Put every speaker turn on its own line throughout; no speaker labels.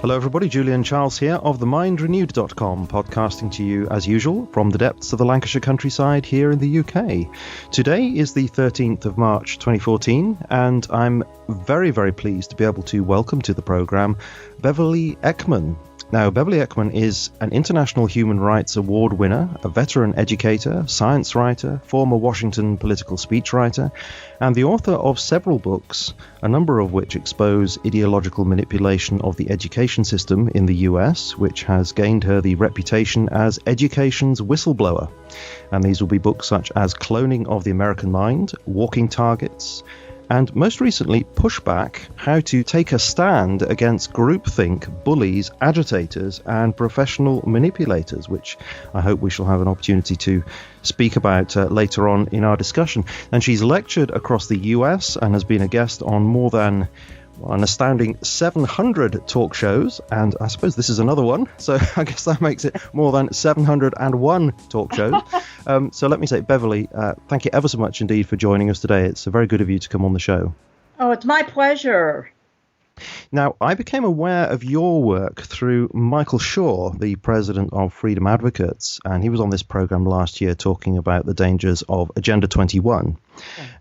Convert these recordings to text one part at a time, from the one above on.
Hello everybody, Julian Charles here of themindrenewed.com, podcasting to you as usual from the depths of the Lancashire countryside here in the UK. Today is the 13th of March 2014 and I'm very, very pleased to be able to welcome to the programme Beverly Eakman. Now, Beverly Eakman is an International Human Rights Award winner, a veteran educator, science writer, former Washington political speechwriter, and the author of several books, a number of which expose ideological manipulation of the education system in the US, which has gained her the reputation as education's whistleblower. And these will be books such as Cloning of the American Mind, Walking Targets, and most recently, Pushback, How to Take a Stand Against Groupthink, Bullies, Agitators, and Professional Manipulators, which I hope we shall have an opportunity to speak about later on in our discussion. And she's lectured across the US and has been a guest on more than an astounding 700 talk shows, and I suppose this is another one, so I guess that makes it more than 701 talk shows. So let me say, Beverly, thank you ever so much indeed for joining us today. It's very good of you to come on the show.
Oh, it's my pleasure.
Now, I became aware of your work through Michael Shaw, the president of Freedom Advocates, and he was on this program last year talking about the dangers of Agenda 21.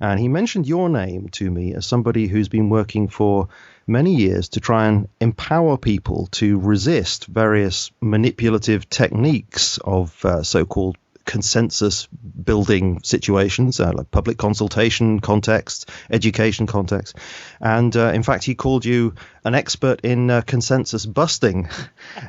And he mentioned your name to me as somebody who's been working for many years to try and empower people to resist various manipulative techniques of so-called consensus building situations, like public consultation contexts, education context. And in fact, he called you an expert in consensus busting.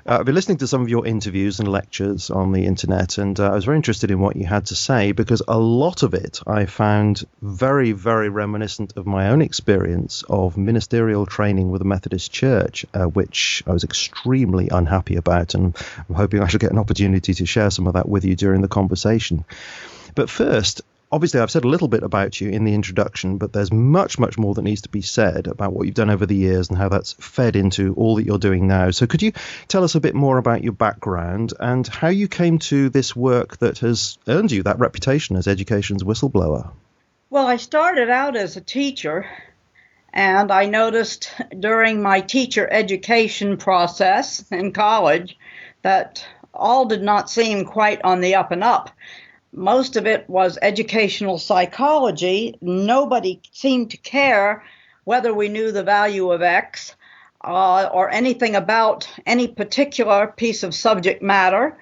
I've been listening to some of your interviews and lectures on the internet, and I was very interested in what you had to say, because a lot of it I found very, very reminiscent of my own experience of ministerial training with the Methodist Church, which I was extremely unhappy about, and I'm hoping I shall get an opportunity to share some of that with you during the conversation. But first, obviously I've said a little bit about you in the introduction, but there's much, much more that needs to be said about what you've done over the years and how that's fed into all that you're doing now. So could you tell us a bit more about your background and how you came to this work that has earned you that reputation as education's whistleblower?
Well, I started out as a teacher, and I noticed during my teacher education process in college that all did not seem quite on the up and up. Most of it was educational psychology. Nobody seemed to care whether we knew the value of X or anything about any particular piece of subject matter,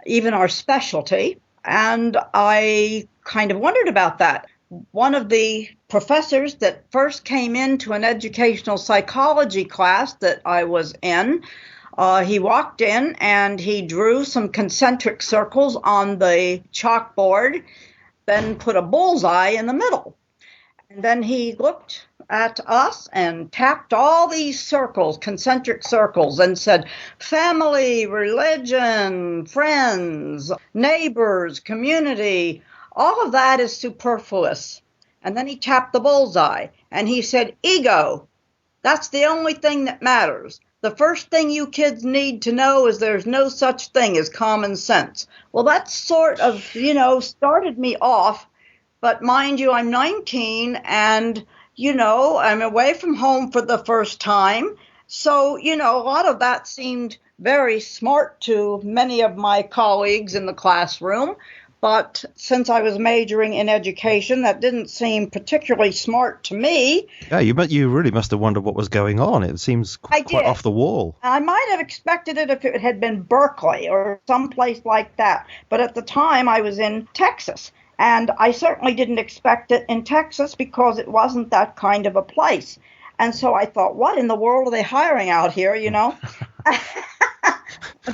even our specialty. And I kind of wondered about that. One of the professors that first came into an educational psychology class that I was in, he walked in and he drew some concentric circles on the chalkboard, then put a bullseye in the middle. And then he looked at us and tapped all these circles, concentric circles, and said, family, religion, friends, neighbors, community, all of that is superfluous. And then he tapped the bullseye and he said, ego, that's the only thing that matters. The first thing you kids need to know is there's no such thing as common sense. Well, that sort of, started me off. But mind you, I'm 19 and, I'm away from home for the first time. So, a lot of that seemed very smart to many of my colleagues in the classroom. But since I was majoring in education, that didn't seem particularly smart to me.
Yeah, you really must have wondered what was going on. It seems quite off the wall.
I might have expected it if it had been Berkeley or someplace like that. But at the time, I was in Texas. And I certainly didn't expect it in Texas because it wasn't that kind of a place. And so I thought, what in the world are they hiring out here,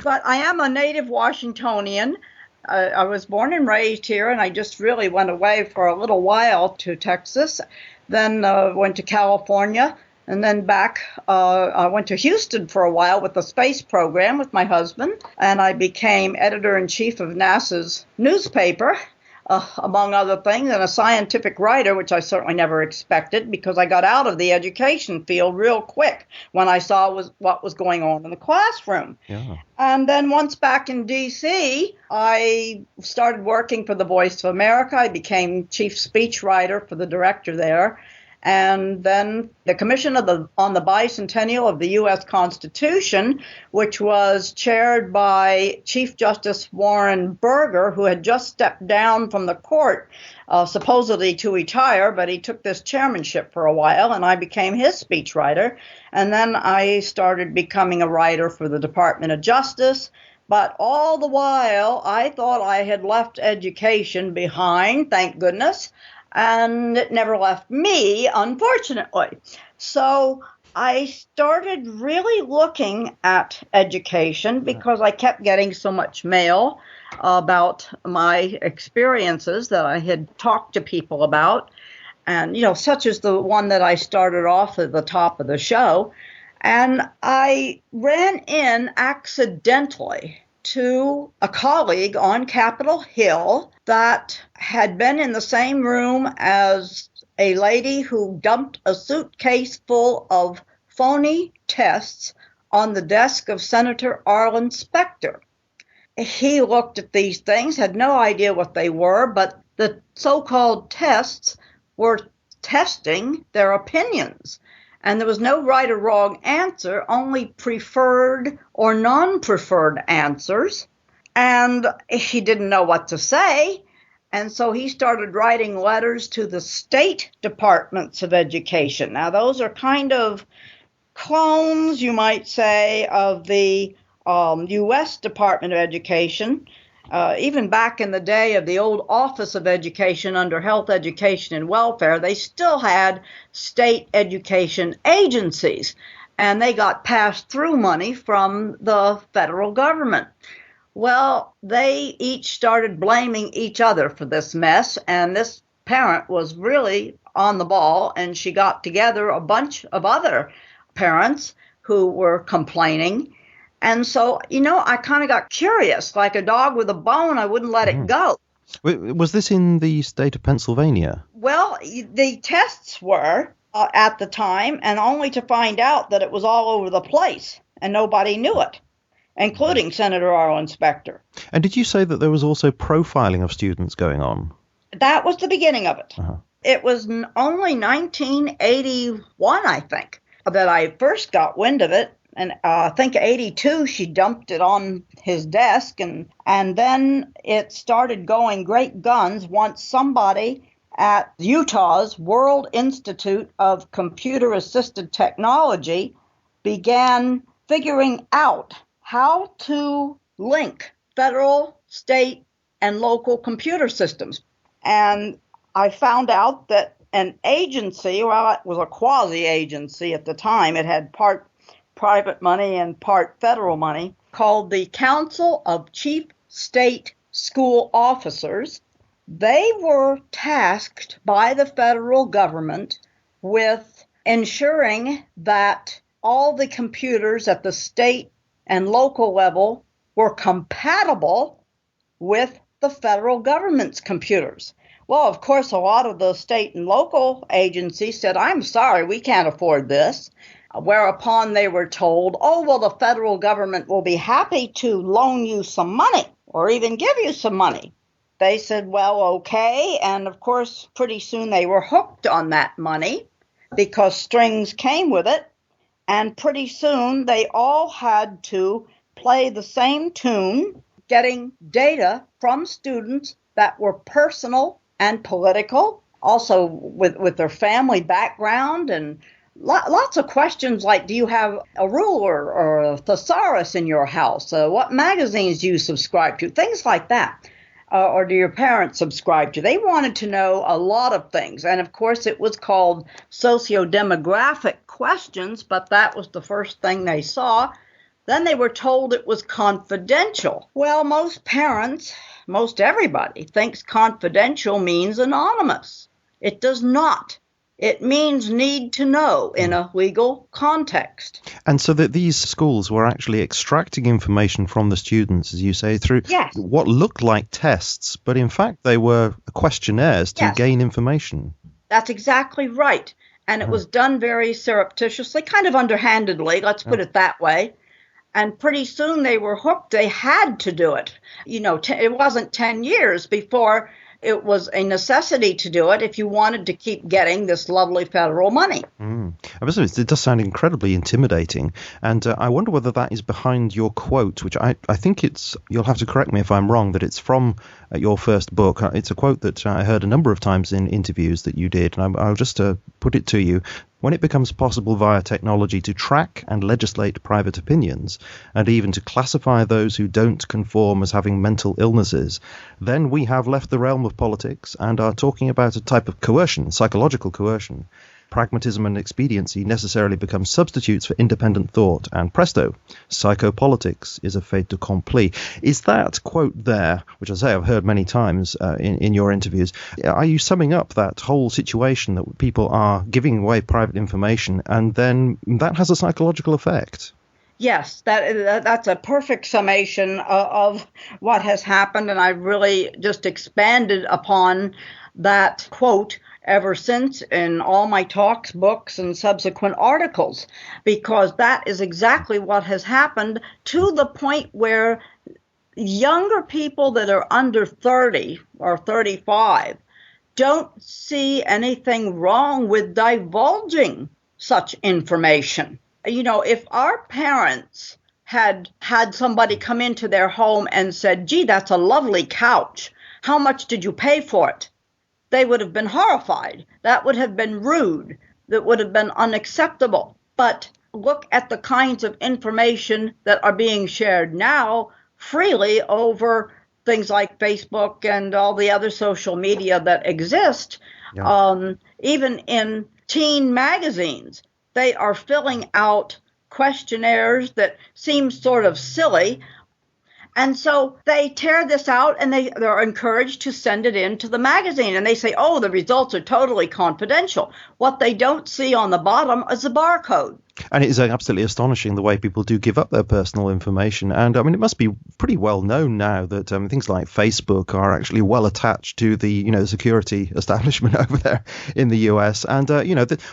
But I am a native Washingtonian. I was born and raised here, and I just really went away for a little while to Texas, then went to California, and then back. I went to Houston for a while with the space program with my husband, and I became editor-in-chief of NASA's newspaper, among other things, and a scientific writer, which I certainly never expected because I got out of the education field real quick when I saw what was going on in the classroom. Yeah. And then once back in D.C., I started working for the Voice of America. I became chief speechwriter for the director there. and then the Commission on the Bicentennial of the U.S. Constitution, which was chaired by Chief Justice Warren Burger, who had just stepped down from the court, supposedly to retire, but he took this chairmanship for a while, and I became his speechwriter. And then I started becoming a writer for the Department of Justice. But all the while, I thought I had left education behind, thank goodness, and it never left me, unfortunately. So I started really looking at education because I kept getting so much mail about my experiences that I had talked to people about, and, such as the one that I started off at the top of the show. And I ran in accidentally to a colleague on Capitol Hill that had been in the same room as a lady who dumped a suitcase full of phony tests on the desk of Senator Arlen Specter. He looked at these things, had no idea what they were, but the so-called tests were testing their opinions. And there was no right or wrong answer, only preferred or non-preferred answers. And he didn't know what to say. And so he started writing letters to the state departments of education. Now, those are kind of clones, you might say, of the U.S. Department of Education. Even back in the day of the old Office of Education under Health, Education, and Welfare, they still had state education agencies, and they got pass-through money from the federal government. Well, they each started blaming each other for this mess, and this parent was really on the ball, and she got together a bunch of other parents who were complaining. And so, I kind of got curious, like a dog with a bone, I wouldn't let it go.
Was this in the state of Pennsylvania?
Well, the tests were at the time, and only to find out that it was all over the place, and nobody knew it, including Senator Arlen Specter.
And did you say that there was also profiling of students going on?
That was the beginning of it. Uh-huh. It was only 1981, I think, that I first got wind of it. And I think 82, she dumped it on his desk, and then it started going great guns once somebody at Utah's World Institute of Computer-Assisted Technology began figuring out how to link federal, state, and local computer systems. And I found out that an agency, well, it was a quasi-agency at the time, it had part private money and part federal money, called the Council of Chief State School Officers. They were tasked by the federal government with ensuring that all the computers at the state and local level were compatible with the federal government's computers. Well, of course, a lot of the state and local agencies said, "I'm sorry, we can't afford this." Whereupon they were told, "Oh, well, the federal government will be happy to loan you some money or even give you some money." They said, "Well, okay." And of course, pretty soon they were hooked on that money because strings came with it. And pretty soon they all had to play the same tune, getting data from students that were personal and political, also with their family background, and lots of questions like, do you have a ruler or a thesaurus in your house? What magazines do you subscribe to? Things like that. Or do your parents subscribe to? They wanted to know a lot of things. And of course, it was called socio-demographic questions, but that was the first thing they saw. Then they were told it was confidential. Well, most parents, most everybody thinks confidential means anonymous. It does not. It means need to know in a legal context.
And so that these schools were actually extracting information from the students, as you say, through what looked like tests, but in fact they were questionnaires to gain information.
That's exactly right. And it was done very surreptitiously, kind of underhandedly, let's put it that way. And pretty soon they were hooked. They had to do it. It wasn't 10 years before it was a necessity to do it if you wanted to keep getting this lovely federal money.
It does sound incredibly intimidating. And I wonder whether that is behind your quote, which I think you'll have to correct me if I'm wrong, that it's from your first book. It's a quote that I heard a number of times in interviews that you did. And I'll just put it to you. When it becomes possible via technology to track and legislate private opinions, and even to classify those who don't conform as having mental illnesses, then we have left the realm of politics and are talking about a type of coercion, psychological coercion. Pragmatism and expediency necessarily become substitutes for independent thought, and presto, psychopolitics is a fait accompli. Is that quote there, which I say I've heard many times in your interviews, are you summing up that whole situation that people are giving away private information and then that has a psychological effect?
Yes, that's a perfect summation of what has happened, and I've really just expanded upon that quote ever since in all my talks, books, and subsequent articles, because that is exactly what has happened, to the point where younger people that are under 30 or 35 don't see anything wrong with divulging such information. You know, if our parents had somebody come into their home and said, gee, that's a lovely couch, how much did you pay for it? They would have been horrified. That would have been rude. That would have been unacceptable. But look at the kinds of information that are being shared now freely over things like Facebook and all the other social media that exist. Yeah. Even in teen magazines, they are filling out questionnaires that seem sort of silly. And so they tear this out and they're encouraged to send it in to the magazine. And they say, oh, the results are totally confidential. What they don't see on the bottom is the barcode.
And it is absolutely astonishing the way people do give up their personal information. And I mean, it must be pretty well known now that things like Facebook are actually well attached to the, security establishment over there in the US. And,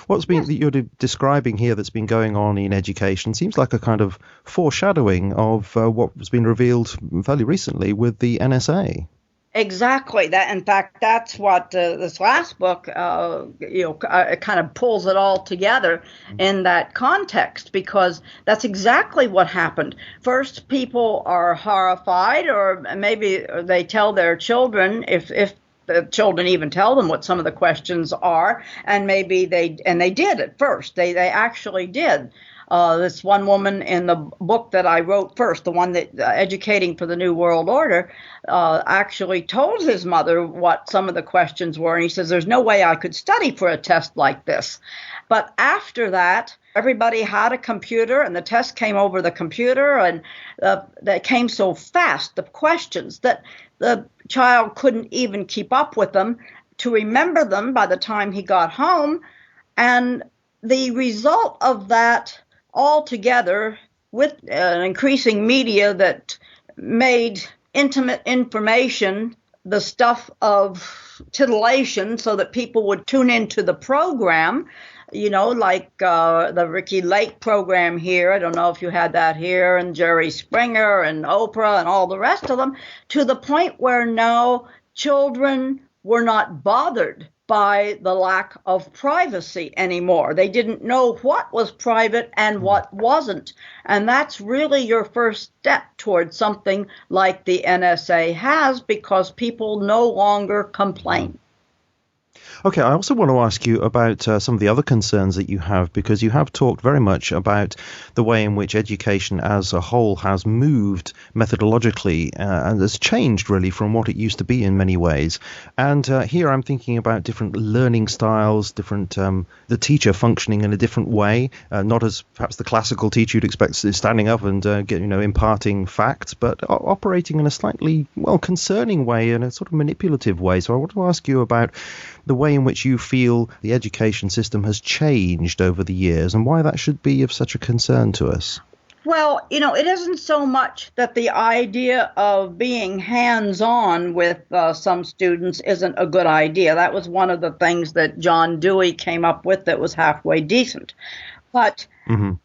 what's been that you're describing here that's been going on in education seems like a kind of foreshadowing of what was being revealed fairly recently with the NSA.
Exactly. In fact, that's what this last book, kind of pulls it all together in that context, because that's exactly what happened. First, people are horrified, or maybe they tell their children, if the children even tell them what some of the questions are, and maybe they did at first. They actually did. This one woman in the book that I wrote first, the one that Educating for the New World Order, actually told his mother what some of the questions were. And he says, there's no way I could study for a test like this. But after that, everybody had a computer and the test came over the computer, and that came so fast, the questions, that the child couldn't even keep up with them to remember them by the time he got home. And the result of that, altogether, with an increasing media that made intimate information the stuff of titillation so that people would tune into the program, like the Ricky Lake program here. I don't know if you had that here, and Jerry Springer and Oprah and all the rest of them, to the point where now children were not bothered by the lack of privacy anymore. They didn't know what was private and what wasn't. And that's really your first step towards something like the NSA has, because people no longer complain.
Okay, I also want to ask you about some of the other concerns that you have, because you have talked very much about the way in which education as a whole has moved methodologically and has changed really from what it used to be in many ways. And here I'm thinking about different learning styles, different the teacher functioning in a different way, not as perhaps the classical teacher you'd expect standing up and imparting facts, but operating in a slightly concerning way, in a sort of manipulative way. So I want to ask you about the way in which you feel the education system has changed over the years and why that should be of such a concern to us.
Well, it isn't so much that the idea of being hands-on with some students isn't a good idea. That was one of the things that John Dewey came up with that was halfway decent. But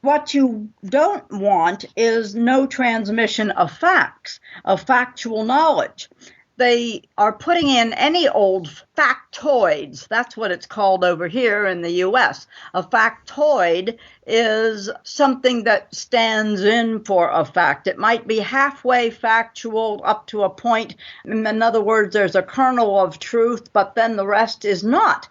what you don't want is no transmission of facts, of factual knowledge. they are putting in any old factoids. That's what it's called over here in the U.S. A factoid is something that stands in for a fact. It might be halfway factual up to a point. In other words, there's a kernel of truth, but then the rest is not.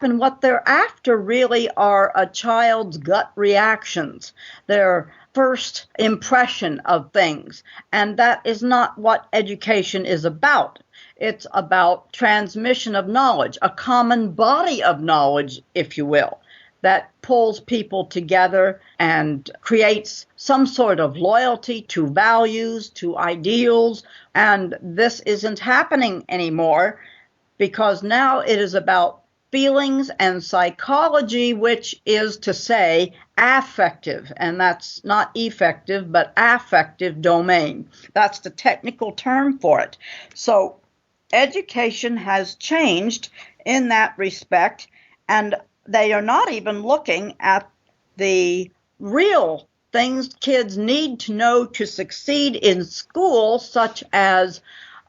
And what they're after really are a child's gut reactions, their first impression of things. And that is not what education is about. It's about transmission of knowledge, a common body of knowledge, if you will, that pulls people together and creates some sort of loyalty to values, to ideals. And this isn't happening anymore because now it is about feelings and psychology, which is to say affective, and that's not effective, but affective domain. That's the technical term for it. So education has changed in that respect, and they are not even looking at the real things kids need to know to succeed in school, such as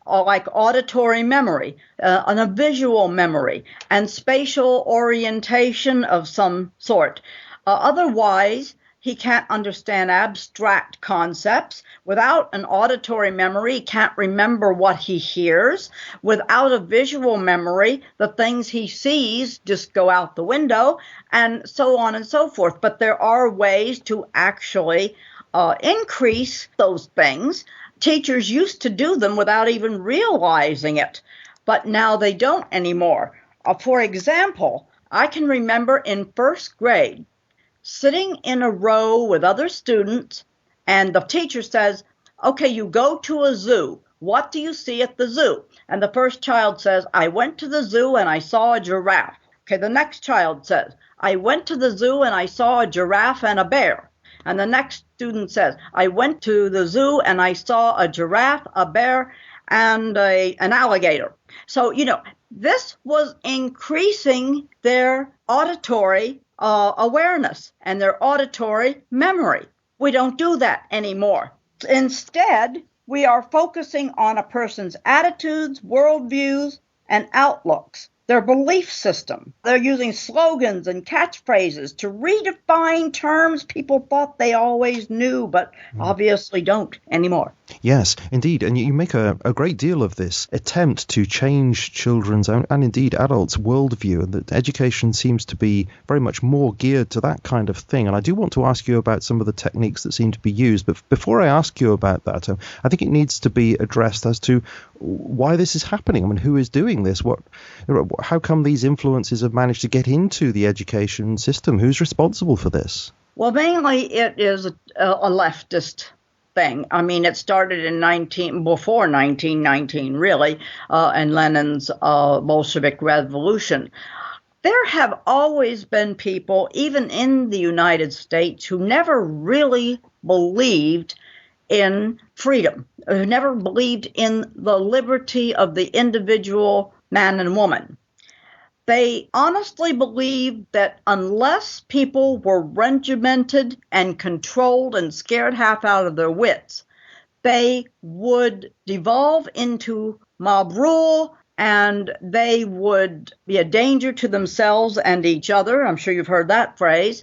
like auditory memory, and a visual memory, and spatial orientation of some sort. Otherwise, he can't understand abstract concepts. Without an auditory memory, he can't remember what he hears. Without a visual memory, the things he sees just go out the window, and so on and so forth. But there are ways to actually increase those things. Teachers used to do them without even realizing it, but now they don't anymore. For example, I can remember in first grade sitting in a row with other students, and the teacher says, okay, you go to a zoo. What do you see at the zoo? And the first child says, I went to the zoo and I saw a giraffe. Okay, the next child says, I went to the zoo and I saw a giraffe and a bear. And the next student says, I went to the zoo and I saw a giraffe, a bear, and an alligator. So, this was increasing their auditory awareness and their auditory memory. We don't do that anymore. Instead, we are focusing on a person's attitudes, worldviews, and outlooks, their belief system. They're using slogans and catchphrases to redefine terms people thought they always knew, but obviously don't anymore.
Yes, indeed. And you make a great deal of this attempt to change children's and indeed adults' worldview, and that education seems to be very much more geared to that kind of thing. And I do want to ask you about some of the techniques that seem to be used. But before I ask you about that, I think it needs to be addressed as to why this is happening. I mean, who is doing this? How come these influences have managed to get into the education system? Who's responsible for this?
Well, mainly it is a leftist thing. I mean, it started before 1919, really, and Lenin's Bolshevik Revolution. There have always been people, even in the United States, who never really believed in freedom, who never believed in the liberty of the individual man and woman. They honestly believed that unless people were regimented and controlled and scared half out of their wits, they would devolve into mob rule and they would be a danger to themselves and each other. I'm sure you've heard that phrase.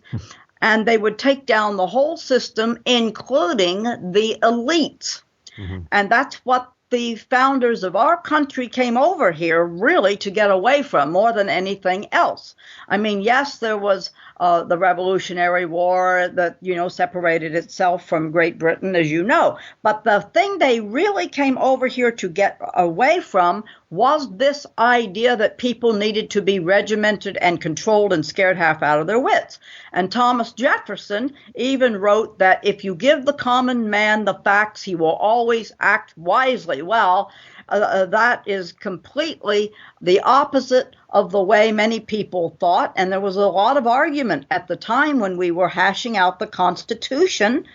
And they would take down the whole system, including the elites. Mm-hmm. And that's what the founders of our country came over here really to get away from more than anything else. I mean, yes, there was the Revolutionary War that, separated itself from Great Britain, as you know. But the thing they really came over here to get away from was this idea that people needed to be regimented and controlled and scared half out of their wits. And Thomas Jefferson even wrote that if you give the common man the facts, he will always act wisely. Well, that is completely the opposite of the way many people thought. And there was a lot of argument at the time when we were hashing out the Constitution.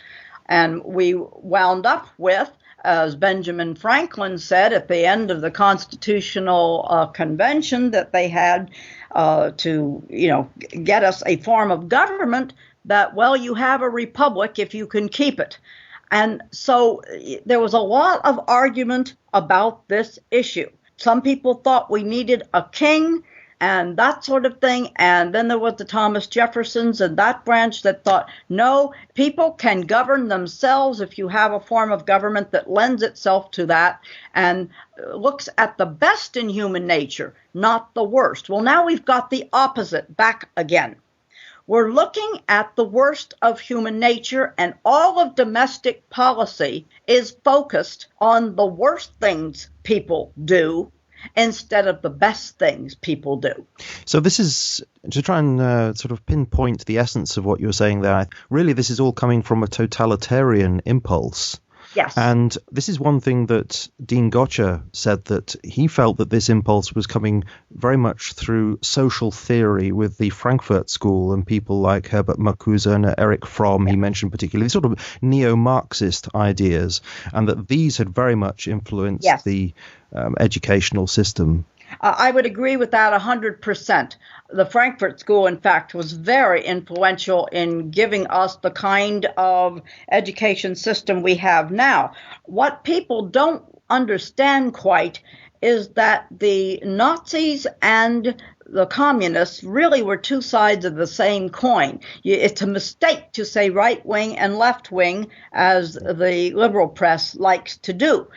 And we wound up with, as Benjamin Franklin said at the end of the Constitutional Convention that they had to, get us a form of government, that, well, you have a republic if you can keep it. And so there was a lot of argument about this issue. Some people thought we needed a king and that sort of thing. And then there was the Thomas Jeffersons and that branch that thought, no, people can govern themselves if you have a form of government that lends itself to that and looks at the best in human nature, not the worst. Well, now we've got the opposite back again. We're looking at the worst of human nature, and all of domestic policy is focused on the worst things people do instead of the best things people do.
So this is to try and sort of pinpoint the essence of what you're saying there. Really, this is all coming from a totalitarian impulse.
Yes.
And this is one thing that Dean Gotcha said, that he felt that this impulse was coming very much through social theory with the Frankfurt School and people like Herbert Marcuse and Erich Fromm, he mentioned particularly, sort of neo-Marxist ideas, and that these had very much influenced the educational system.
I would agree with that 100%. The Frankfurt School, in fact, was very influential in giving us the kind of education system we have now. What people don't understand quite is that the Nazis and the communists really were two sides of the same coin. It's a mistake to say right wing and left wing, as the liberal press likes to do.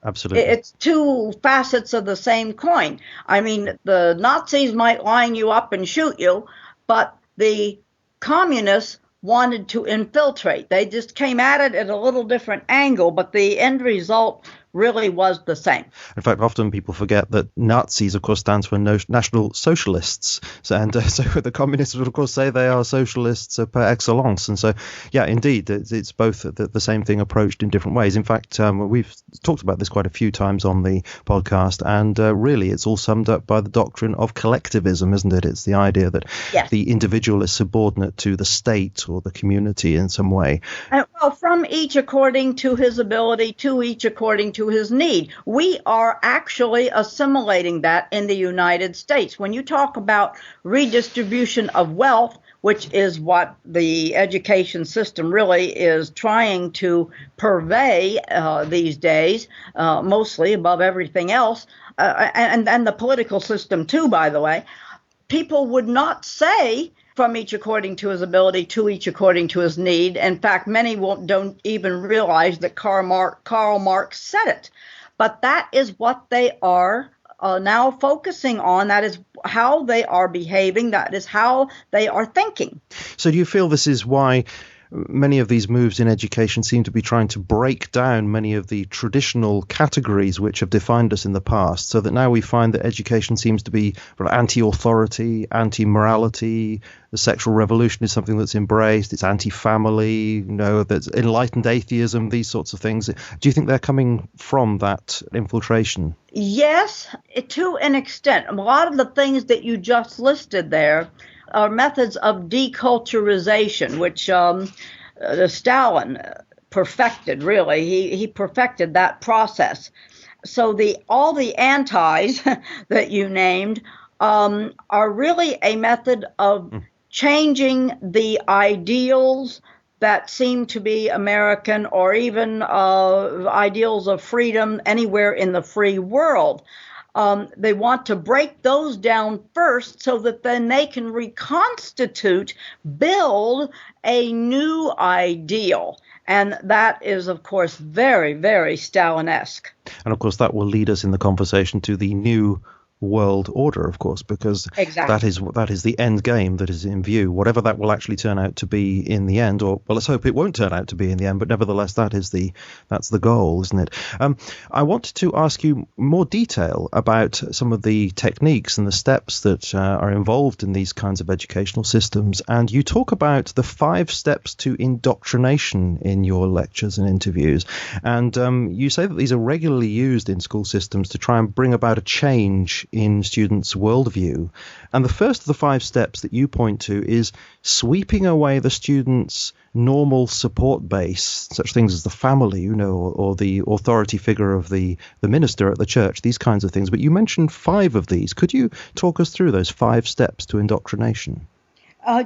Absolutely.
It's two facets of the same coin. I mean, the Nazis might line you up and shoot you, but the communists wanted to infiltrate. They just came at it at a little different angle, but the end result really was the same.
In fact, often people forget that Nazis, of course, stands for National Socialists. So the communists would, of course, say they are socialists par excellence. And so, yeah, indeed, it's both the same thing approached in different ways. In fact, we've talked about this quite a few times on the podcast, and really it's all summed up by the doctrine of collectivism, isn't it? It's the idea that the individual is subordinate to the state or the community in some way.
Well, from each according to his ability, to each according to his need. We are actually assimilating that in the United States. When you talk about redistribution of wealth, which is what the education system really is trying to purvey these days, mostly above everything else, and the political system too, by the way, people would not say from each according to his ability, to each according to his need. In fact, many don't even realize that Karl Marx said it. But that is what they are now focusing on. That is how they are behaving. That is how they are thinking.
So do you feel this is why many of these moves in education seem to be trying to break down many of the traditional categories which have defined us in the past, so that now we find that education seems to be anti-authority, anti-morality, the sexual revolution is something that's embraced, it's anti-family, that's enlightened atheism, these sorts of things. Do you think they're coming from that infiltration? Yes,
to an extent. A lot of the things that you just listed there are methods of deculturization, which Stalin perfected, really. He perfected that process. So all the antis that you named are really a method of changing the ideals that seem to be American, or even ideals of freedom anywhere in the free world. They want to break those down first so that then they can reconstitute, build a new ideal. And that is, of course, very, very Stalinesque.
And, of course, that will lead us in the conversation to the new world order, of course, because that is the end game that is in view, whatever that will actually turn out to be in the end, or well, let's hope it won't turn out to be in the end, but nevertheless that's the goal, isn't it? I wanted to ask you more detail about some of the techniques and the steps that are involved in these kinds of educational systems, and you talk about the 5 steps to indoctrination in your lectures and interviews, and you say that these are regularly used in school systems to try and bring about a change in students' worldview. And the first of the 5 steps that you point to is sweeping away the students' normal support base, such things as the family, or the authority figure of the minister at the church, these kinds of things. But you mentioned 5 of these. Could you talk us through those 5 steps to indoctrination?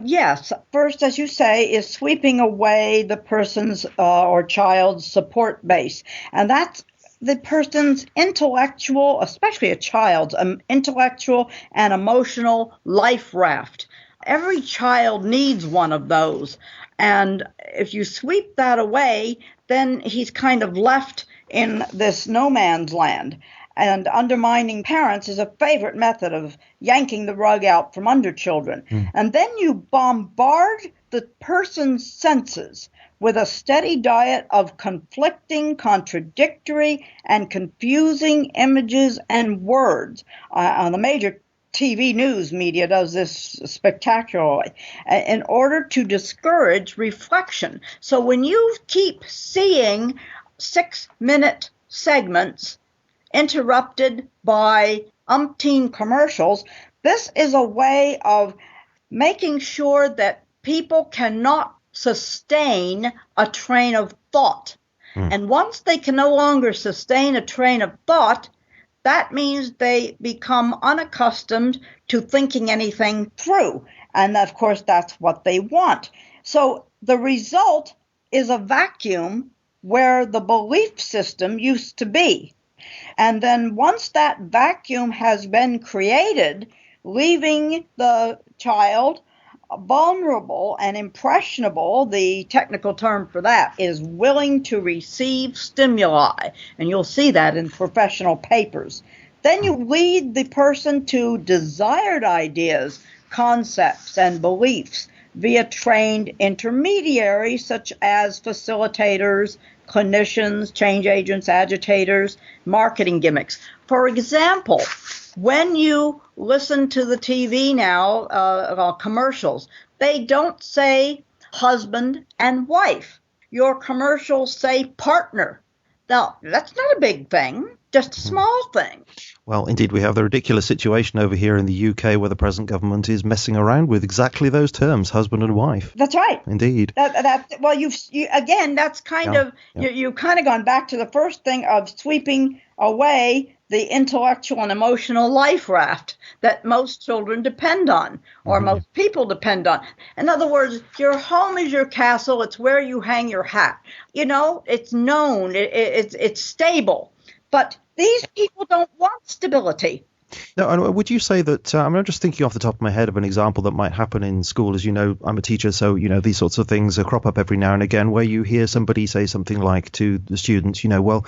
Yes. First, as you say, is sweeping away the person's or child's support base. And that's the person's intellectual, especially a child's, intellectual and emotional life raft. Every child needs one of those. And if you sweep that away, then he's kind of left in this no man's land. And undermining parents is a favorite method of yanking the rug out from under children. And then you bombard the person's senses with a steady diet of conflicting, contradictory, and confusing images and words. On the major TV news media does this spectacularly in order to discourage reflection. So when you keep seeing 6-minute segments interrupted by umpteen commercials, this is a way of making sure that people cannot sustain a train of thought. And once they can no longer sustain a train of thought, that means they become unaccustomed to thinking anything through. And of course, that's what they want. So the result is a vacuum where the belief system used to be. And then once that vacuum has been created, leaving the child vulnerable and impressionable, the technical term for that is willing to receive stimuli. And you'll see that in professional papers. Then you lead the person to desired ideas, concepts, and beliefs via trained intermediaries such as facilitators, clinicians, change agents, agitators, marketing gimmicks. For example, when you listen to the TV now, commercials, they don't say husband and wife. Your commercials say partner. Now, that's not a big thing, just a small thing.
Well, indeed, we have the ridiculous situation over here in the UK where the present government is messing around with exactly those terms, husband and wife.
That's right.
Indeed.
Well, again, that's kind of, you've kind of gone back to the first thing of sweeping away the intellectual and emotional life raft that most children depend on, or most people depend on. In other words, your home is your castle. It's where you hang your hat. You know, it's known. It's stable. But these people don't want stability.
Now, and would you say that, I'm just thinking off the top of my head of an example that might happen in school. As you know, I'm a teacher, so, these sorts of things crop up every now and again where you hear somebody say something like to the students, well,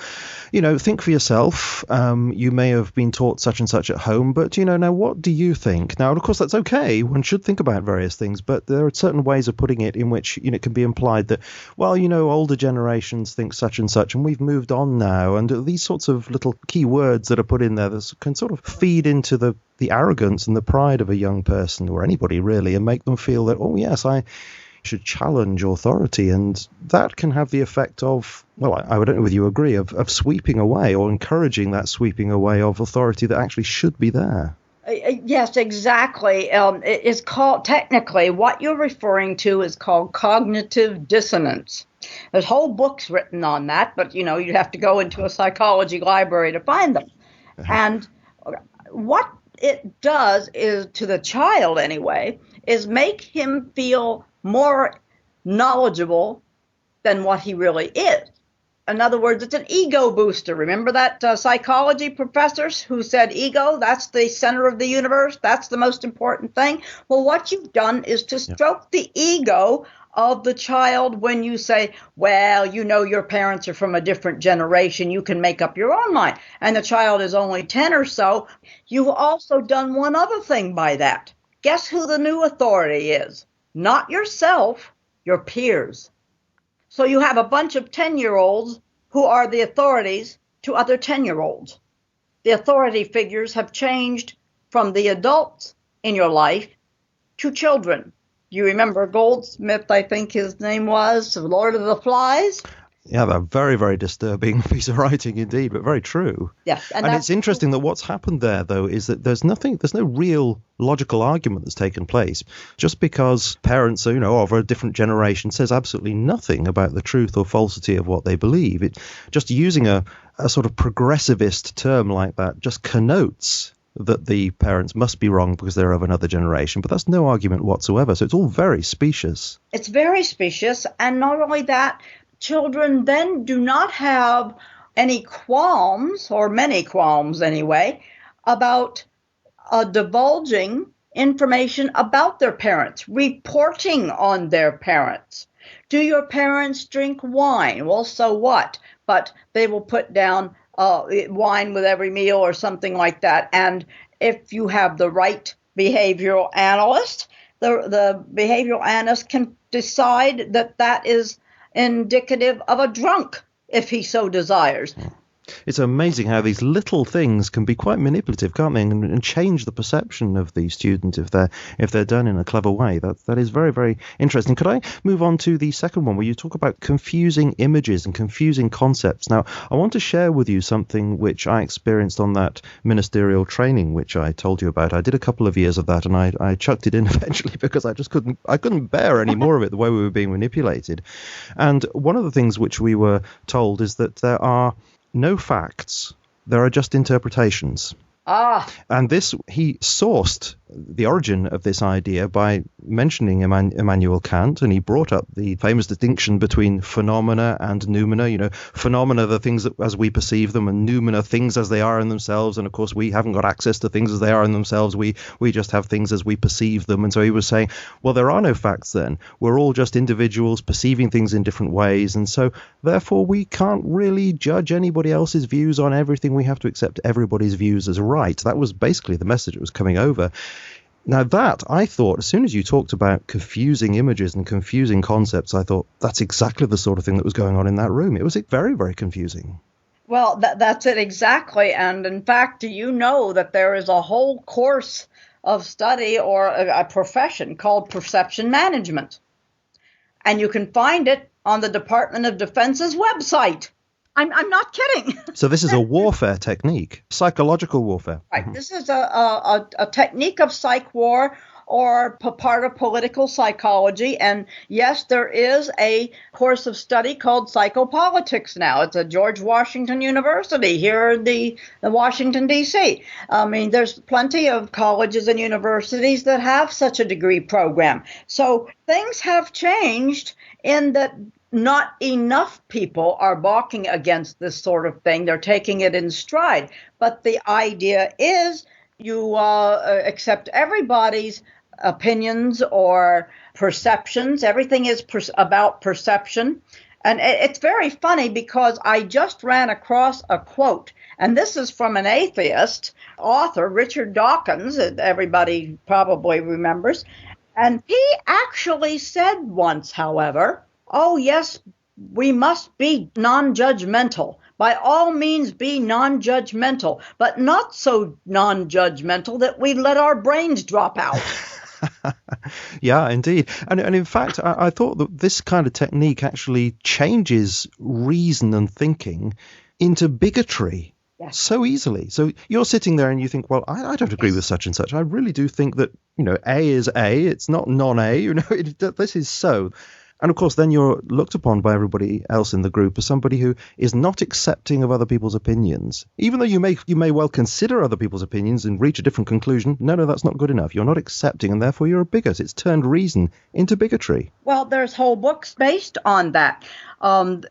think for yourself. You may have been taught such and such at home, but, now what do you think? Now, of course, that's okay. One should think about various things, but there are certain ways of putting it in which, it can be implied that, well, older generations think such and such, and we've moved on now. And these sorts of little key words that are put in there that can sort of feed into the arrogance and the pride of a young person, or anybody really, and make them feel that, oh yes, I should challenge authority. And that can have the effect of, well, I don't know whether you agree, of sweeping away or encouraging that sweeping away of authority that actually should be there.
Yes, exactly. It is called, technically, what you're referring to is called cognitive dissonance. There's whole books written on that, but, you'd have to go into a psychology library to find them. And what it does is, to the child anyway, is make him feel more knowledgeable than what he really is. In other words, it's an ego booster. Remember that psychology professor who said ego, that's the center of the universe, that's the most important thing? Well, what you've done is to stroke the ego of the child when you say, well, your parents are from a different generation, you can make up your own mind. And the child is only 10 or so. You've also done one other thing by that. Guess who the new authority is? Not yourself, your peers. So you have a bunch of 10-year-olds who are the authorities to other 10-year-olds. The authority figures have changed from the adults in your life to children. You remember Goldsmith, I think his name was, Lord of the Flies?
Yeah, that very, very disturbing piece of writing indeed, but very true.
Yes.
And it's interesting that what's happened there, though, is that there's no real logical argument that's taken place. Just because parents, of a different generation says absolutely nothing about the truth or falsity of what they believe. Just using a sort of progressivist term like that just connotes that the parents must be wrong because they're of another generation, but that's no argument whatsoever. So it's all very specious.
It's very specious. And not only that, children then do not have any qualms, or many qualms anyway, about divulging information about their parents, reporting on their parents. Do your parents drink wine? Well, so what? But they will put down wine with every meal or something like that. And if you have the right behavioral analyst, the behavioral analyst can decide that that is indicative of a drunk if he so desires.
It's amazing how these little things can be quite manipulative, can't they, and change the perception of the student if they're done in a clever way. That is very, very interesting. Could I move on to the second one, where you talk about confusing images and confusing concepts? Now, I want to share with you something which I experienced on that ministerial training, which I told you about. I did a couple of years of that, and I chucked it in eventually because I just couldn't bear any more of it, the way we were being manipulated. And one of the things which we were told is that there are no facts, there are just interpretations. And this, he sourced the origin of this idea by mentioning Immanuel Kant, and he brought up the famous distinction between phenomena and noumena. You know, phenomena, the things that, as we perceive them, and noumena, things as they are in themselves. And of course, we haven't got access to things as they are in themselves. We just have things as we perceive them. And so he was saying, well, there are no facts then. We're all just individuals perceiving things in different ways. And so therefore, we can't really judge anybody else's views on everything. We have to accept everybody's views as right. That was basically the message that was coming over. Now that, I thought, as soon as you talked about confusing images and confusing concepts, I thought that's exactly the sort of thing that was going on in that room. It was very, very confusing.
Well, that's it exactly. And in fact, do you know that there is a whole course of study or a profession called perception management? And you can find it on the Department of Defense's website. I'm not kidding.
So this is a warfare technique, psychological warfare.
Right. This is a technique of psych war, or part of political psychology. And yes, there is a course of study called psychopolitics now. It's at George Washington University here in the Washington, D.C. I mean, there's plenty of colleges and universities that have such a degree program. So things have changed in that not enough people are balking against this sort of thing. They're taking it in stride. But the idea is you accept everybody's opinions or perceptions. Everything is about perception. And it's very funny because I just ran across a quote, and this is from an atheist author, Richard Dawkins, that everybody probably remembers. And he actually said once, however, oh, yes, we must be non-judgmental. By all means, be non-judgmental, but not so non-judgmental that we let our brains drop out.
Yeah, indeed. And in fact, I thought that this kind of technique actually changes reason and thinking into bigotry.
Yes.
So easily. So you're sitting there and you think, well, I don't agree with such and such. I really do think that, A is A. It's not non-A. This is so. And of course, then you're looked upon by everybody else in the group as somebody who is not accepting of other people's opinions. Even though you may well consider other people's opinions and reach a different conclusion. No, that's not good enough. You're not accepting, and therefore you're a bigot. It's turned reason into bigotry.
Well, there's whole books based on that.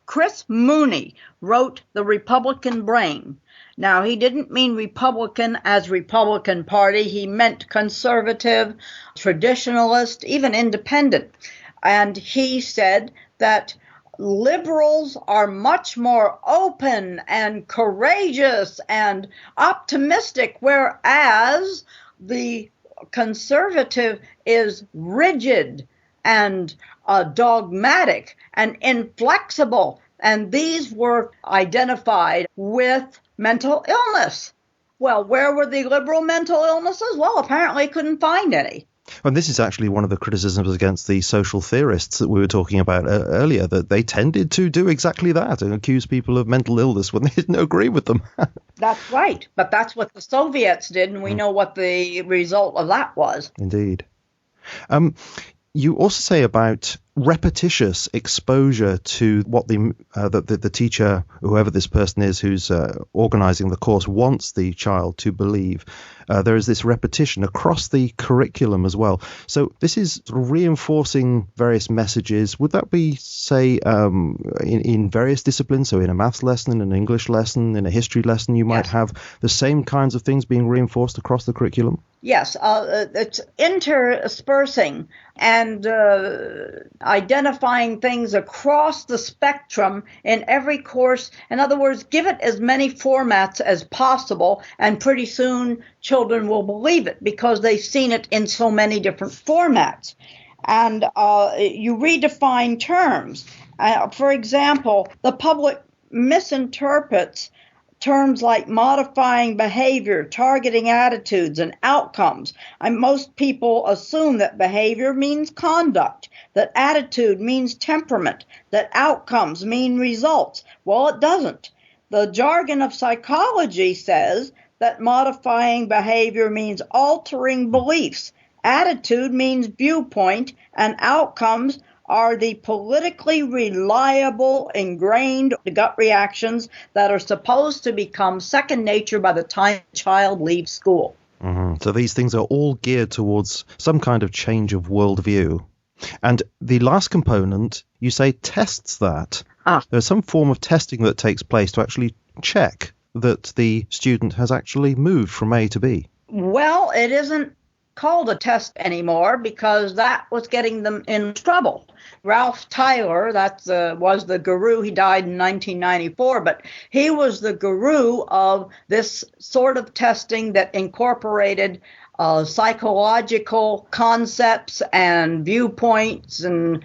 Chris Mooney wrote The Republican Brain. Now, he didn't mean Republican as Republican Party. He meant conservative, traditionalist, even independent. And he said that liberals are much more open and courageous and optimistic, whereas the conservative is rigid and dogmatic and inflexible. And these were identified with mental illness. Well, where were the liberal mental illnesses? Well, apparently couldn't find any.
And this is actually one of the criticisms against the social theorists that we were talking about earlier, that they tended to do exactly that and accuse people of mental illness when they didn't agree with them.
That's right. But that's what the Soviets did, and we know what the result of that was.
Indeed. You also say about repetitious exposure to what the teacher, whoever this person is who's organizing the course, wants the child to believe. There is this repetition across the curriculum as well. So this is sort of reinforcing various messages. Would that be, say, in various disciplines? So in a maths lesson, in an English lesson, in a history lesson, you might have the same kinds of things being reinforced across the curriculum?
Yes, it's interspersing and identifying things across the spectrum in every course. In other words, give it as many formats as possible, and pretty soon children will believe it because they've seen it in so many different formats. And you redefine terms. For example, the public misinterprets terms like modifying behavior, targeting attitudes, and outcomes. And most people assume that behavior means conduct, that attitude means temperament, that outcomes mean results. Well, it doesn't. The jargon of psychology says that modifying behavior means altering beliefs, attitude means viewpoint, and outcomes are the politically reliable, ingrained gut reactions that are supposed to become second nature by the time a child leaves school.
Mm-hmm. So these things are all geared towards some kind of change of worldview. And the last component, you say, tests that. There's some form of testing that takes place to actually check that the student has actually moved from A to B.
Well, it isn't called a test anymore because that was getting them in trouble. Ralph Tyler, was the guru. He died in 1994, but he was the guru of this sort of testing that incorporated psychological concepts and viewpoints and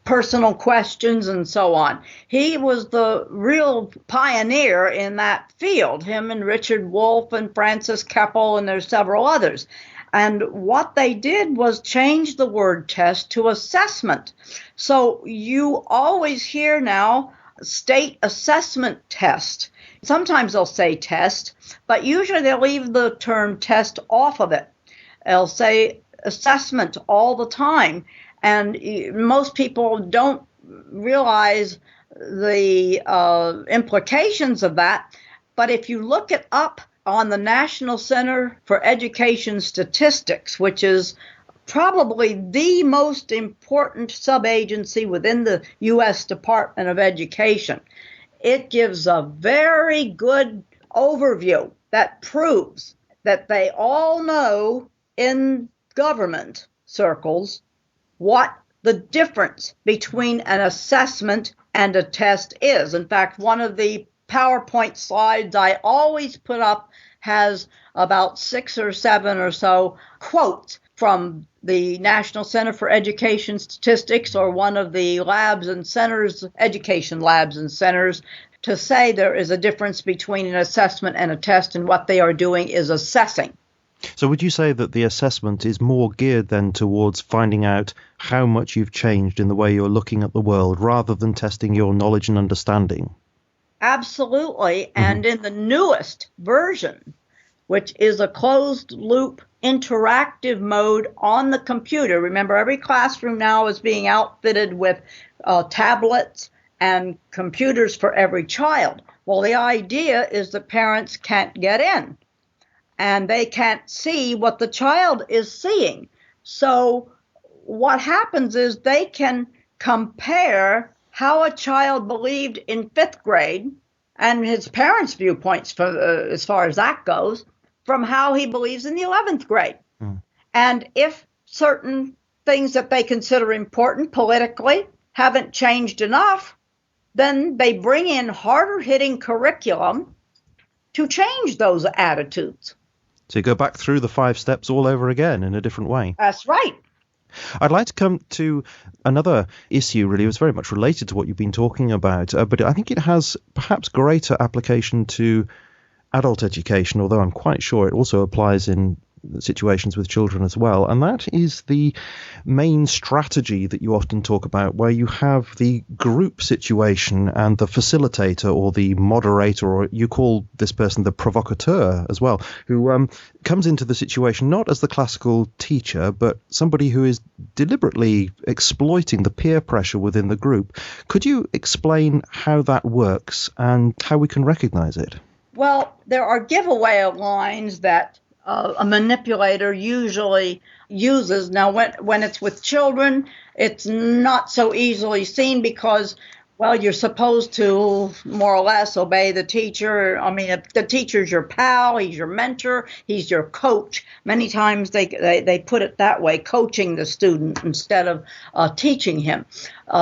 personal questions and so on. He was the real pioneer in that field, him and Richard Wolff and Francis Keppel, and there's several others. And what they did was change the word test to assessment. So you always hear now state assessment test. Sometimes they'll say test, but usually they'll leave the term test off of it. They'll say assessment all the time. And most people don't realize the implications of that. But if you look it up on the National Center for Education Statistics, which is probably the most important sub-agency within the U.S. Department of Education, it gives a very good overview that proves that they all know in government circles what the difference between an assessment and a test is. In fact, one of the PowerPoint slides I always put up has about 6 or 7 or so quotes from the National Center for Education Statistics or one of the labs and centers, education labs and centers, to say there is a difference between an assessment and a test, and what they are doing is assessing.
So would you say that the assessment is more geared then towards finding out how much you've changed in the way you're looking at the world rather than testing your knowledge and understanding?
Absolutely. And in the newest version, which is a closed-loop interactive mode on the computer. Remember, every classroom now is being outfitted with tablets and computers for every child. Well, the idea is that parents can't get in, and they can't see what the child is seeing. So what happens is they can compare how a child believed in 5th grade and his parents' viewpoints as far as that goes from how he believes in the 11th grade. And if certain things that they consider important politically haven't changed enough, then they bring in harder-hitting curriculum to change those attitudes.
So you go back through the 5 steps all over again in a different way.
That's right.
I'd like to come to another issue, really. It's very much related to what you've been talking about, but I think it has perhaps greater application to adult education, although I'm quite sure it also applies in situations with children as well, and that is the main strategy that you often talk about, where you have the group situation and the facilitator or the moderator, or you call this person the provocateur as well, who comes into the situation not as the classical teacher, but somebody who is deliberately exploiting the peer pressure within the group. Could you explain how that works and how we can recognize it?
Well, there are giveaway lines that a manipulator usually uses. Now, when it's with children, it's not so easily seen because, well, you're supposed to more or less obey the teacher. I mean, if the teacher's your pal, he's your mentor, he's your coach. Many times they put it that way, coaching the student instead of teaching him.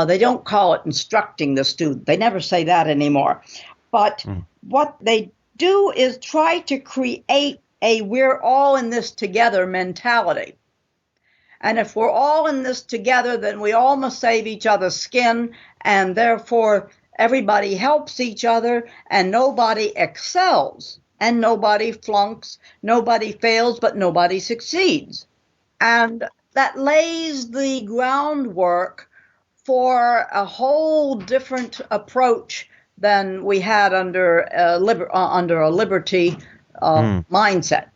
They don't call it instructing the student. They never say that anymore. But what they do is try to create a we're all in this together mentality. And if we're all in this together, then we all must save each other's skin, and therefore everybody helps each other, and nobody excels, and nobody flunks, nobody fails, but nobody succeeds. And that lays the groundwork for a whole different approach than we had under a liberty mindset.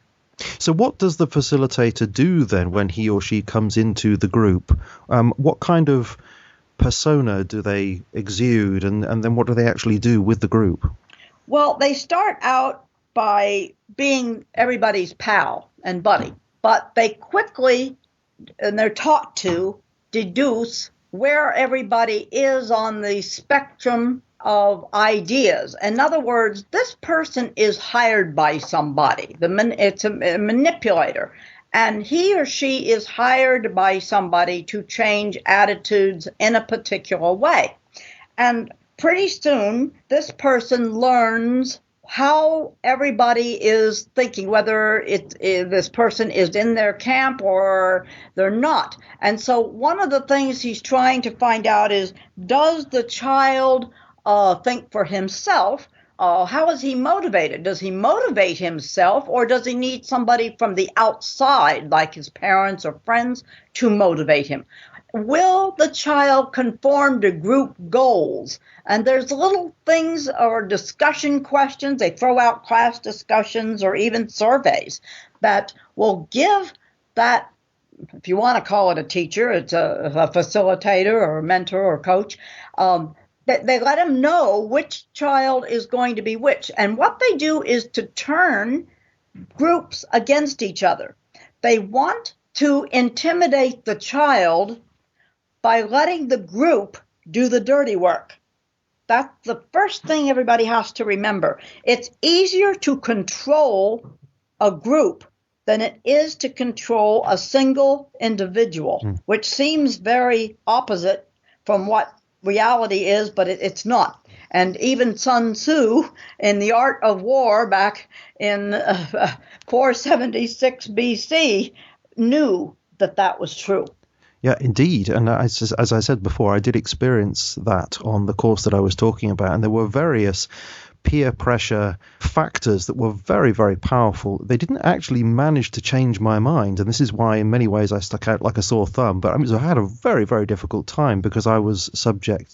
So what does the facilitator do then when he or she comes into the group? What kind of persona do they exude, and then what do they actually do with the group?
Well, they start out by being everybody's pal and buddy, but they quickly, and they're taught to, deduce where everybody is on the spectrum of ideas. In other words, this person is hired by somebody. It's a manipulator. And he or she is hired by somebody to change attitudes in a particular way. And pretty soon, this person learns how everybody is thinking, whether this person is in their camp or they're not. And so one of the things he's trying to find out is, does the child think for himself? How is he motivated? Does he motivate himself, or does he need somebody from the outside, like his parents or friends, to motivate him? Will the child conform to group goals? And there's little things or discussion questions. They throw out class discussions or even surveys that will give that, if you want to call it a teacher, it's a facilitator or a mentor or coach, they let them know which child is going to be which. And what they do is to turn groups against each other. They want to intimidate the child by letting the group do the dirty work. That's the first thing everybody has to remember. It's easier to control a group than it is to control a single individual, which seems very opposite from what reality is, but it's not. And even Sun Tzu, in The Art of War, back in 476 BC, knew that was true.
Yeah, indeed. And as I said before, I did experience that on the course that I was talking about, and there were various peer pressure factors that were very, very powerful. They didn't actually manage to change my mind, and this is why in many ways I stuck out like a sore thumb. But I had a very, very difficult time because I was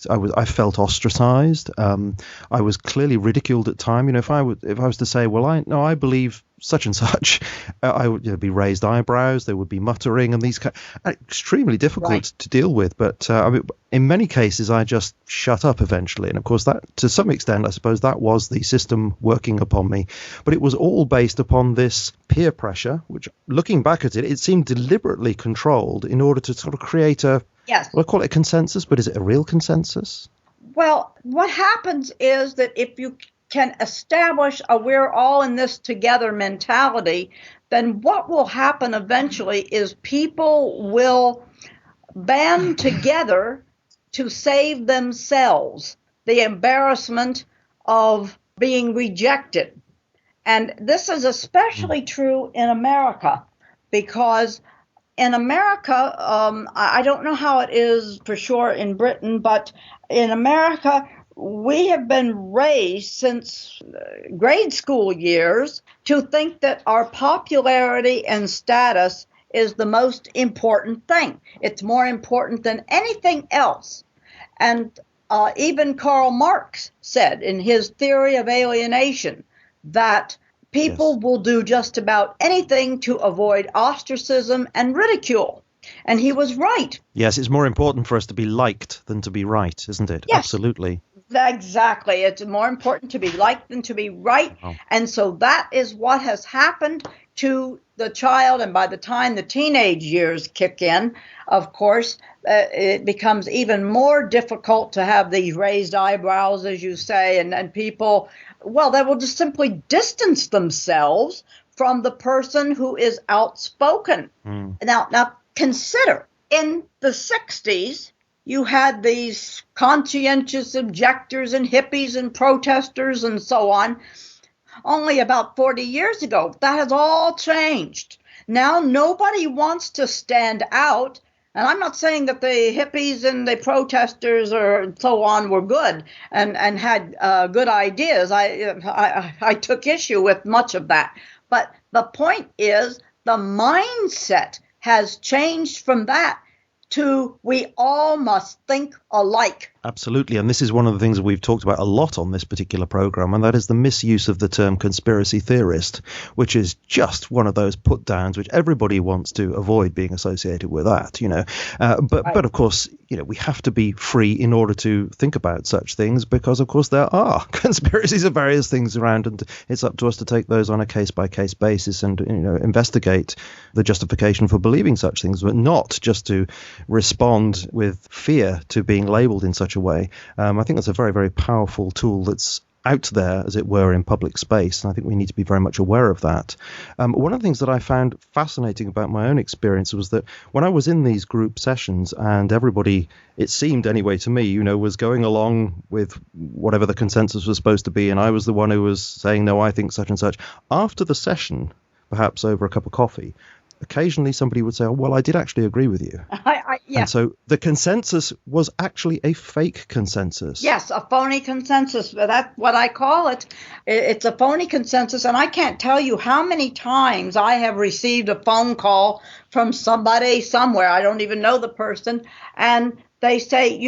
I felt ostracized. I was clearly ridiculed at time. You know, if I was to say, well, I believe such and such, I would be raised eyebrows, there would be muttering, and these extremely difficult to deal with. But in many cases, I just shut up eventually. And of course, that to some extent, I suppose that was the system working upon me. But it was all based upon this peer pressure, which, looking back at it, it seemed deliberately controlled in order to sort of create well, I call it a consensus, but is it a real consensus?
Well, what happens is that if you can establish a we're all in this together mentality, then what will happen eventually is people will band together to save themselves the embarrassment of being rejected. And this is especially true in America, because in America, I don't know how it is for sure in Britain, but in America, we have been raised since grade school years to think that our popularity and status is the most important thing. It's more important than anything else. And even Karl Marx said in his theory of alienation that people will do just about anything to avoid ostracism and ridicule. And he was right.
Yes, it's more important for us to be liked than to be right, isn't it?
Yes.
Absolutely.
Exactly. It's more important to be liked than to be right. Oh. And so that is what has happened to the child. And by the time the teenage years kick in, of course, it becomes even more difficult to have these raised eyebrows, as you say, and people, well, they will just simply distance themselves from the person who is outspoken. Now consider, in the 60s, you had these conscientious objectors and hippies and protesters and so on. Only about 40 years ago, that has all changed. Now nobody wants to stand out. And I'm not saying that the hippies and the protesters or so on were good and had good ideas. I took issue with much of that. But the point is, the mindset has changed from that to we all must think alike.
Absolutely. And this is one of the things that we've talked about a lot on this particular program, and that is the misuse of the term conspiracy theorist, which is just one of those put downs which everybody wants to avoid being associated with that, But of course, we have to be free in order to think about such things because, of course, there are conspiracies of various things around, and it's up to us to take those on a case-by-case basis and, investigate the justification for believing such things, but not just to respond with fear to being labeled in such a way. I think that's a very, very powerful tool that's out there, as it were, in public space, and I think we need to be very much aware of that. One of the things that I found fascinating about my own experience was that when I was in these group sessions and everybody, it seemed anyway to me, was going along with whatever the consensus was supposed to be, and I was the one who was saying, no, I think such and such. After the session, perhaps over a cup of coffee, occasionally somebody would say, oh, well, I did actually agree with you.
Yeah.
And so the consensus was actually a fake consensus.
Yes, a phony consensus. That's what I call it. It's a phony consensus. And I can't tell you how many times I have received a phone call from somebody somewhere. I don't even know the person. And they say,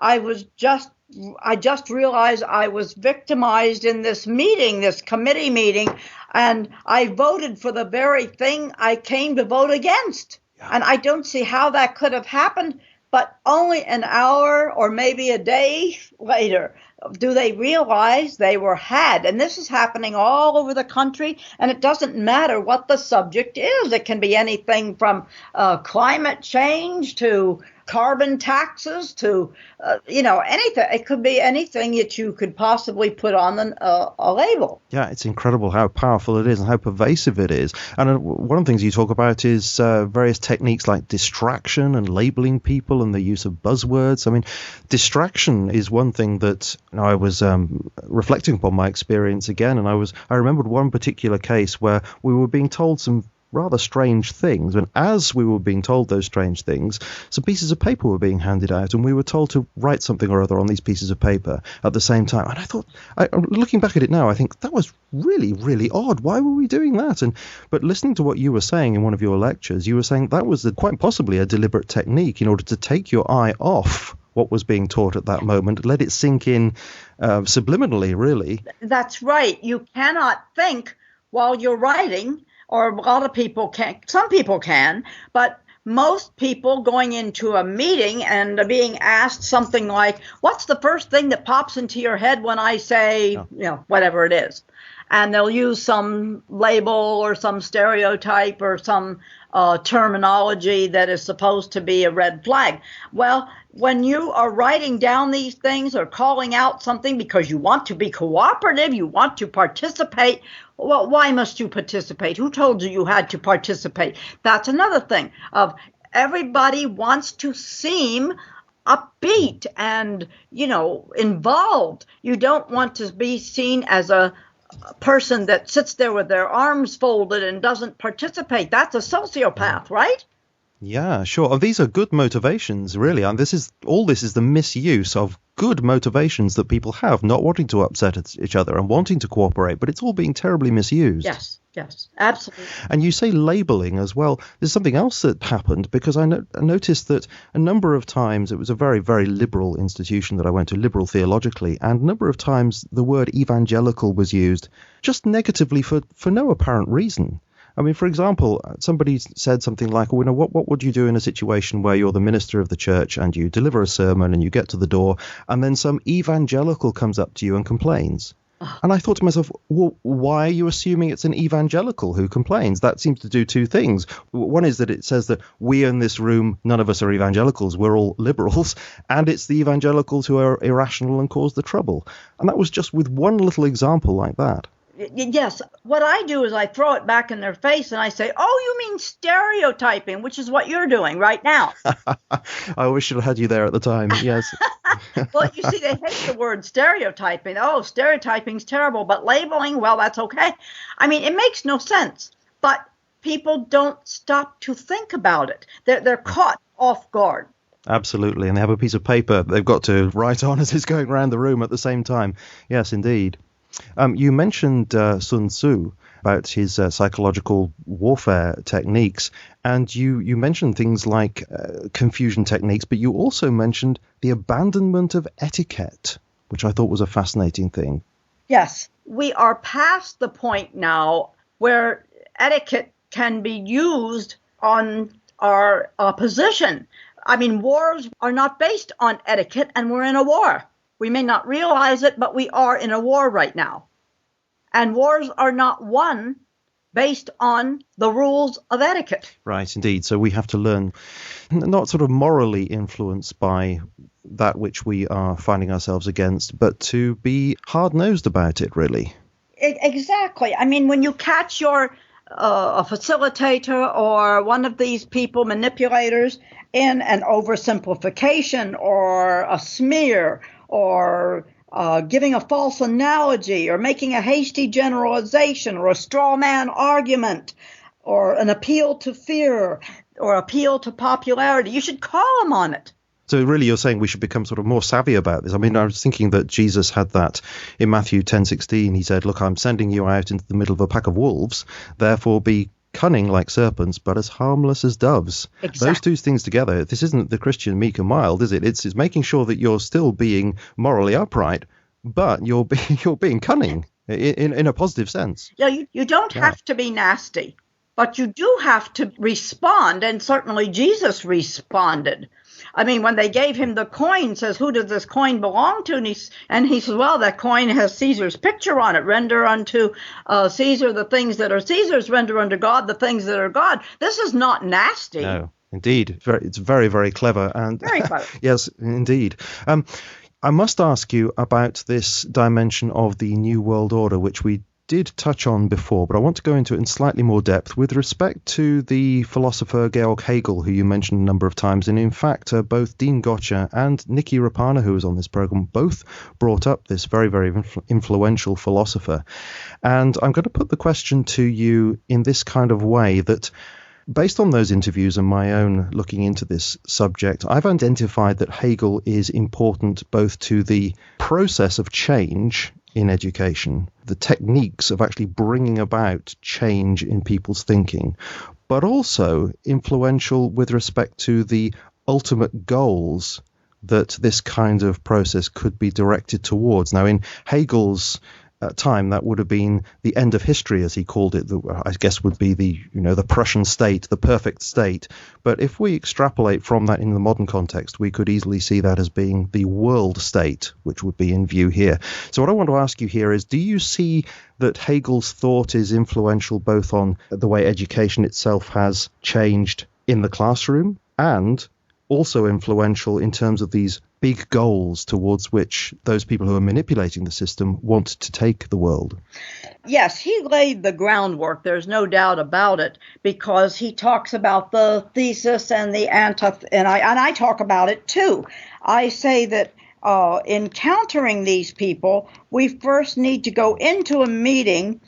I just realized I was victimized in this meeting, this committee meeting, and I voted for the very thing I came to vote against. Yeah. And I don't see how that could have happened, but only an hour or maybe a day later do they realize they were had. And this is happening all over the country, and it doesn't matter what the subject is. It can be anything from climate change to carbon taxes to, anything. It could be anything that you could possibly put on a label.
Yeah, it's incredible how powerful it is and how pervasive it is. And one of the things you talk about is various techniques like distraction and labeling people and the use of buzzwords. I mean, distraction is one thing that I was reflecting upon my experience again, and I remembered one particular case where we were being told some rather strange things, and as we were being told those strange things, some pieces of paper were being handed out, and we were told to write something or other on these pieces of paper at the same time. And I thought, looking back at it now, I think that was really, really odd. Why were we doing that? But listening to what you were saying in one of your lectures, you were saying that was quite possibly a deliberate technique in order to take your eye off what was being taught at that moment, let it sink in subliminally, really.
That's right. You cannot think while you're writing. Or a lot of people can, some people can, but most people going into a meeting and being asked something like, what's the first thing that pops into your head when I say, whatever it is? And they'll use some label or some stereotype or some terminology that is supposed to be a red flag. Well, when you are writing down these things or calling out something because you want to be cooperative, you want to participate, well, why must you participate? Who told you had to participate? That's another thing of everybody wants to seem upbeat and, involved. You don't want to be seen as a person that sits there with their arms folded and doesn't participate. That's a sociopath, right?
Yeah, sure. And these are good motivations, really. And this is the misuse of good motivations that people have, not wanting to upset each other and wanting to cooperate, but it's all being terribly misused.
Yes, absolutely.
And you say labeling as well. There's something else that happened because I noticed that a number of times, it was a very, very liberal institution that I went to, liberal theologically, and a number of times the word evangelical was used just negatively for no apparent reason. I mean, for example, somebody said something like, well, what would you do in a situation where you're the minister of the church and you deliver a sermon and you get to the door and then some evangelical comes up to you and complains? And I thought to myself, well, why are you assuming it's an evangelical who complains? That seems to do two things. One is that it says that we in this room, none of us are evangelicals, we're all liberals, and it's the evangelicals who are irrational and cause the trouble. And that was just with one little example like that.
Yes. What I do is I throw it back in their face and I say, oh, you mean stereotyping, which is what you're doing right now.
I wish I had you there at the time. Yes.
Well, you see, they hate the word stereotyping. Oh, stereotyping's terrible, but labeling, well, that's okay. I mean, it makes no sense, but people don't stop to think about it. They're caught off guard.
Absolutely. And they have a piece of paper they've got to write on as it's going around the room at the same time. Yes, indeed. You mentioned Sun Tzu about his psychological warfare techniques, and you mentioned things like confusion techniques, but you also mentioned the abandonment of etiquette, which I thought was a fascinating thing.
Yes, we are past the point now where etiquette can be used on our opposition. I mean, wars are not based on etiquette, and we're in a war. We may not realize it, but we are in a war right now. And wars are not won based on the rules of etiquette.
Right, indeed. So we have to learn, not sort of morally influenced by that which we are finding ourselves against, but to be hard-nosed about it, really.
Exactly. I mean, when you catch a facilitator or one of these people, manipulators, in an oversimplification or a smear or giving a false analogy or making a hasty generalization or a straw man argument or an appeal to fear or appeal to popularity, you should call them on it.
So really you're saying we should become sort of more savvy about this. I mean, I was thinking that Jesus had that in Matthew 10:16. He said, look, I'm sending you out into the middle of a pack of wolves, therefore be cunning like serpents, but as harmless as doves. Exactly. Those two things together, this isn't the Christian meek and mild, is it? It's making sure that you're still being morally upright, but you're being cunning in a positive sense.
Yeah, you don't have to be nasty, but you do have to respond, and certainly Jesus responded. I mean, when they gave him the coin, says, who does this coin belong to? And he says, well, that coin has Caesar's picture on it. Render unto Caesar the things that are Caesar's, render unto God the things that are God. This is not nasty.
No, indeed. It's very, very clever. And
very clever.
Yes, indeed. I must ask you about this dimension of the New World Order, which we did touch on before, but I want to go into it in slightly more depth with respect to the philosopher Georg Hegel, who you mentioned a number of times. And in fact, both Dean Gotcha and Nikki Rapana, who was on this program, both brought up this very, very influential philosopher. And I'm going to put the question to you in this kind of way that, based on those interviews and my own looking into this subject, I've identified that Hegel is important both to the process of change in education, the techniques of actually bringing about change in people's thinking, but also influential with respect to the ultimate goals that this kind of process could be directed towards. Now, in Hegel's time, that would have been the end of history, as he called it. I guess would be the Prussian state, the perfect state. But if we extrapolate from that in the modern context, we could easily see that as being the world state, which would be in view here. So what I want to ask you here is, do you see that Hegel's thought is influential both on the way education itself has changed in the classroom and also influential in terms of these big goals towards which those people who are manipulating the system want to take the world?
Yes, he laid the groundwork. There's no doubt about it, because he talks about the thesis and the antithesis, and I talk about it too. I say that in countering these people, we first need to go into a meeting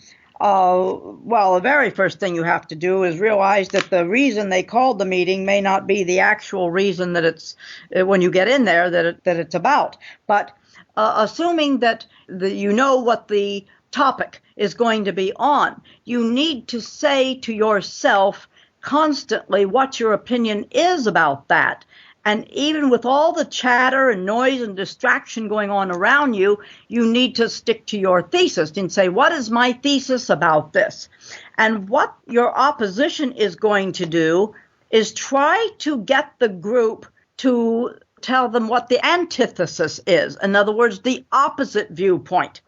Well, the very first thing you have to do is realize that the reason they called the meeting may not be the actual reason that it's, when you get in there, that it's about. But assuming that you know what the topic is going to be on, you need to say to yourself constantly what your opinion is about that. And even with all the chatter and noise and distraction going on around you, you need to stick to your thesis and say, what is my thesis about this? And what your opposition is going to do is try to get the group to tell them what the antithesis is. In other words, the opposite viewpoint.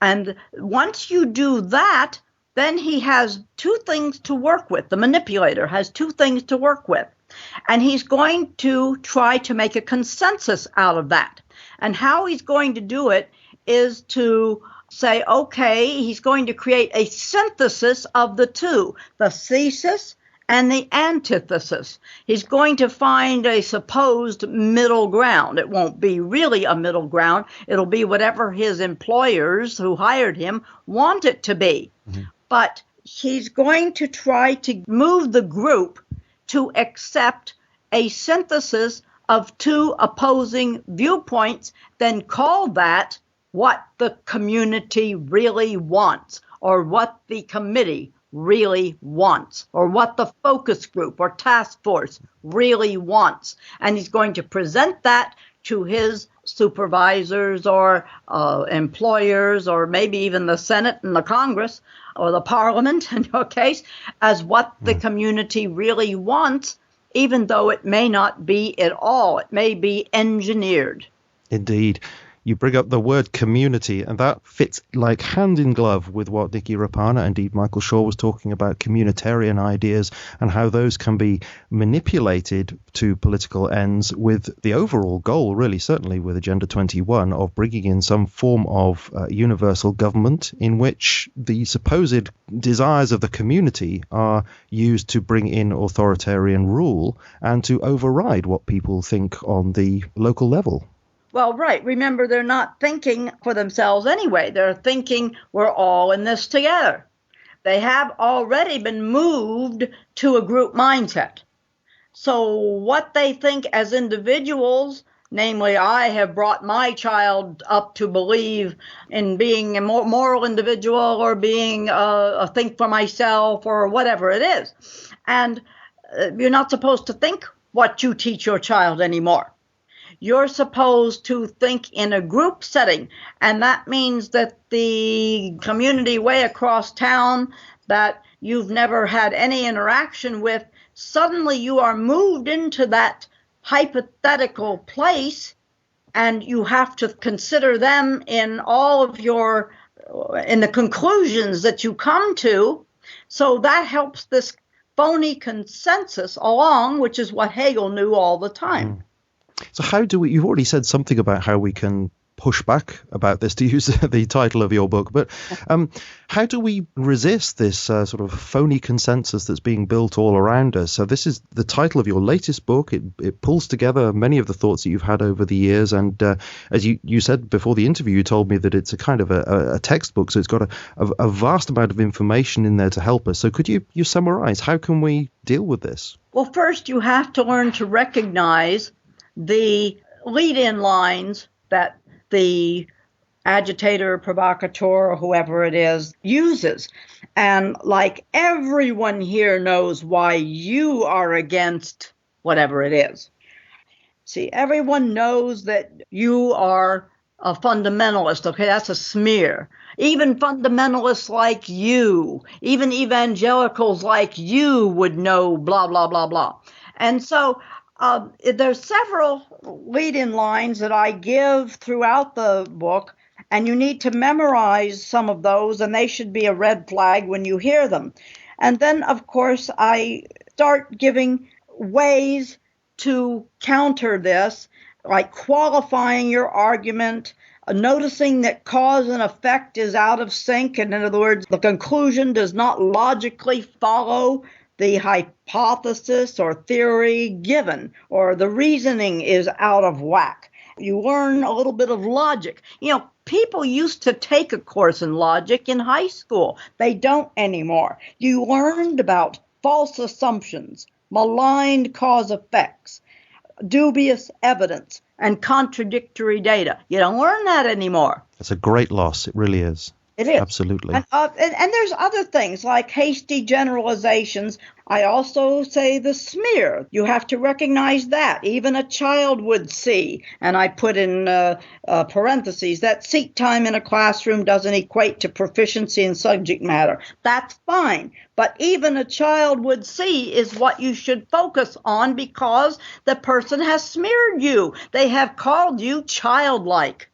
And once you do that, then he has two things to work with. The manipulator has two things to work with. And he's going to try to make a consensus out of that. And how he's going to do it is to say, okay, he's going to create a synthesis of the two, the thesis and the antithesis. He's going to find a supposed middle ground. It won't be really a middle ground. It'll be whatever his employers who hired him want it to be. Mm-hmm. But he's going to try to move the group to accept a synthesis of two opposing viewpoints, then call that what the community really wants, or what the committee really wants, or what the focus group or task force really wants. And he's going to present that to his supervisors or employers, or maybe even the Senate and the Congress or the Parliament, in your case, as what the community really wants, even though it may not be at all. It may be engineered.
Indeed. You bring up the word community, and that fits like hand in glove with what Nikki Rapana, indeed Michael Shaw, was talking about, communitarian ideas and how those can be manipulated to political ends, with the overall goal, really, certainly with Agenda 21, of bringing in some form of universal government in which the supposed desires of the community are used to bring in authoritarian rule and to override what people think on the local level.
Well, right. Remember, they're not thinking for themselves anyway. They're thinking we're all in this together. They have already been moved to a group mindset. So what they think as individuals, namely, I have brought my child up to believe in being a moral individual, or being a think for myself, or whatever it is. And you're not supposed to think what you teach your child anymore. You're supposed to think in a group setting, and that means that the community way across town that you've never had any interaction with, suddenly you are moved into that hypothetical place, and you have to consider them in all of in the conclusions that you come to. So that helps this phony consensus along, which is what Hegel knew all the time.
So how do we, you've already said something about how we can push back about this, to use the title of your book, but how do we resist this sort of phony consensus that's being built all around us? So this is the title of your latest book. It pulls together many of the thoughts that you've had over the years. And as you said before the interview, you told me that it's a kind of a textbook. So it's got a vast amount of information in there to help us. So could you summarize, how can we deal with this?
Well, first you have to learn to recognize the lead-in lines that the agitator, provocateur, or whoever it is, uses. And like everyone here knows why you are against whatever it is. See, everyone knows that you are a fundamentalist. Okay, that's a smear. Even fundamentalists like you, even evangelicals like you would know blah, blah, blah, blah. And so there's several lead-in lines that I give throughout the book, and you need to memorize some of those, and they should be a red flag when you hear them. And then, of course, I start giving ways to counter this, like qualifying your argument, noticing that cause and effect is out of sync, and in other words, the conclusion does not logically follow the hypothesis or theory given, or the reasoning is out of whack. You learn a little bit of logic. People used to take a course in logic in high school. They don't anymore. You learned about false assumptions, maligned cause effects, dubious evidence, and contradictory data. You don't learn that anymore.
It's a great loss. It really is.
It is.
Absolutely.
And there's other things like hasty generalizations. I also say the smear. You have to recognize that. Even a child would see. And I put in parentheses that seat time in a classroom doesn't equate to proficiency in subject matter. That's fine. But even a child would see is what you should focus on because the person has smeared you. They have called you childlike.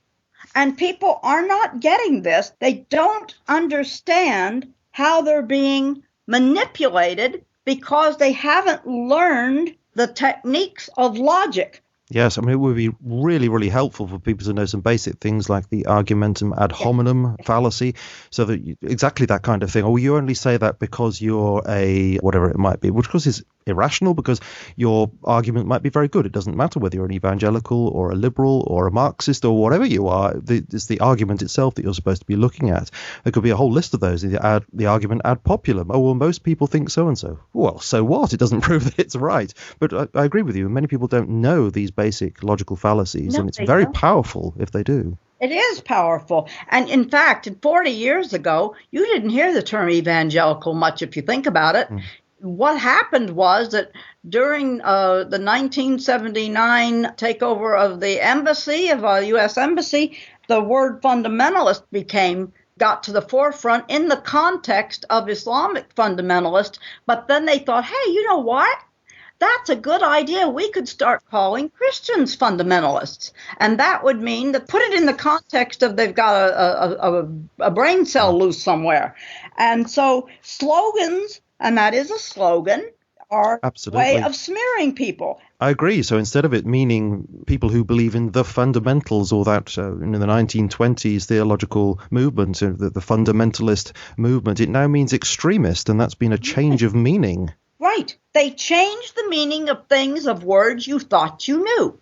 And people are not getting this. They don't understand how they're being manipulated because they haven't learned the techniques of logic.
Yes, I mean, it would be really, really helpful for people to know some basic things like the argumentum ad hominem fallacy, so that exactly that kind of thing. Or you only say that because you're a whatever it might be, which of course is irrational because your argument might be very good. It doesn't matter whether you're an evangelical or a liberal or a Marxist or whatever you are. It's the argument itself that you're supposed to be looking at. There could be a whole list of those. The argument ad populum. Oh, well, most people think so-and-so. Well, so what? It doesn't prove that it's right. But I agree with you. Many people don't know these basic logical fallacies, and it's very powerful if they do.
It is powerful. And in fact, 40 years ago, you didn't hear the term evangelical much if you think about it. What happened was that during the 1979 takeover of the embassy, of a U.S. embassy, the word fundamentalist got to the forefront in the context of Islamic fundamentalist. But then they thought, hey, you know what? That's a good idea. We could start calling Christians fundamentalists. And that would mean that put it in the context of they've got a brain cell loose somewhere. And so slogans, and that is a slogan, are a way of smearing people.
I agree. So instead of it meaning people who believe in the fundamentals or that in the 1920s theological movement, the fundamentalist movement, it now means extremist, and that's been a change of meaning.
Right. They changed the meaning of things, of words you thought you knew.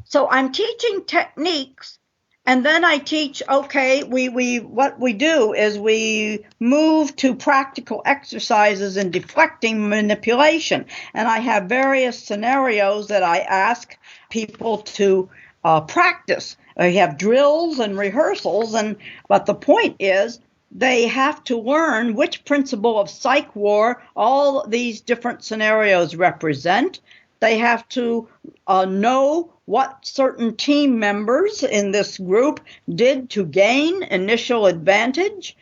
So I'm teaching techniques, and then I teach, okay, what we do is we move to practical exercises in deflecting manipulation. And I have various scenarios that I ask people to practice. I have drills and rehearsals, but the point is, they have to learn which principle of psych war all these different scenarios represent. They have to know what certain team members in this group did to gain initial advantage,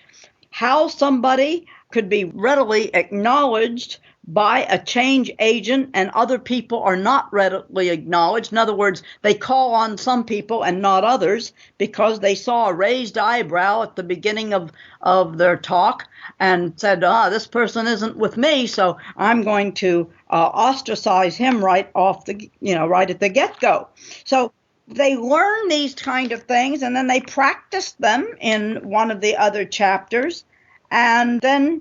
how somebody could be readily acknowledged by a change agent and other people are not readily acknowledged. In other words, they call on some people and not others because they saw a raised eyebrow at the beginning of their talk and said, this person isn't with me, so I'm going to ostracize him right at the get-go. So they learn these kind of things and then they practice them in one of the other chapters. And then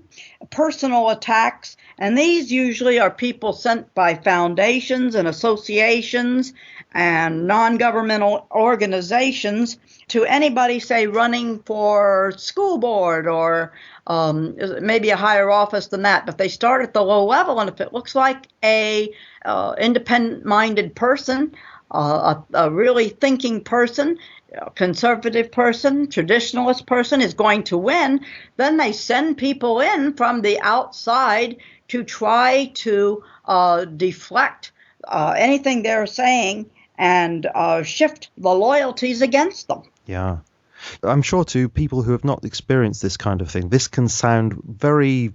personal attacks, and these usually are people sent by foundations and associations and non-governmental organizations to anybody, say, running for school board or maybe a higher office than that. But they start at the low level, and if it looks like a independent-minded person, a really thinking person, conservative person, traditionalist person is going to win, then they send people in from the outside to try to deflect anything they're saying and shift the loyalties against them.
Yeah. I'm sure to people who have not experienced this kind of thing, this can sound very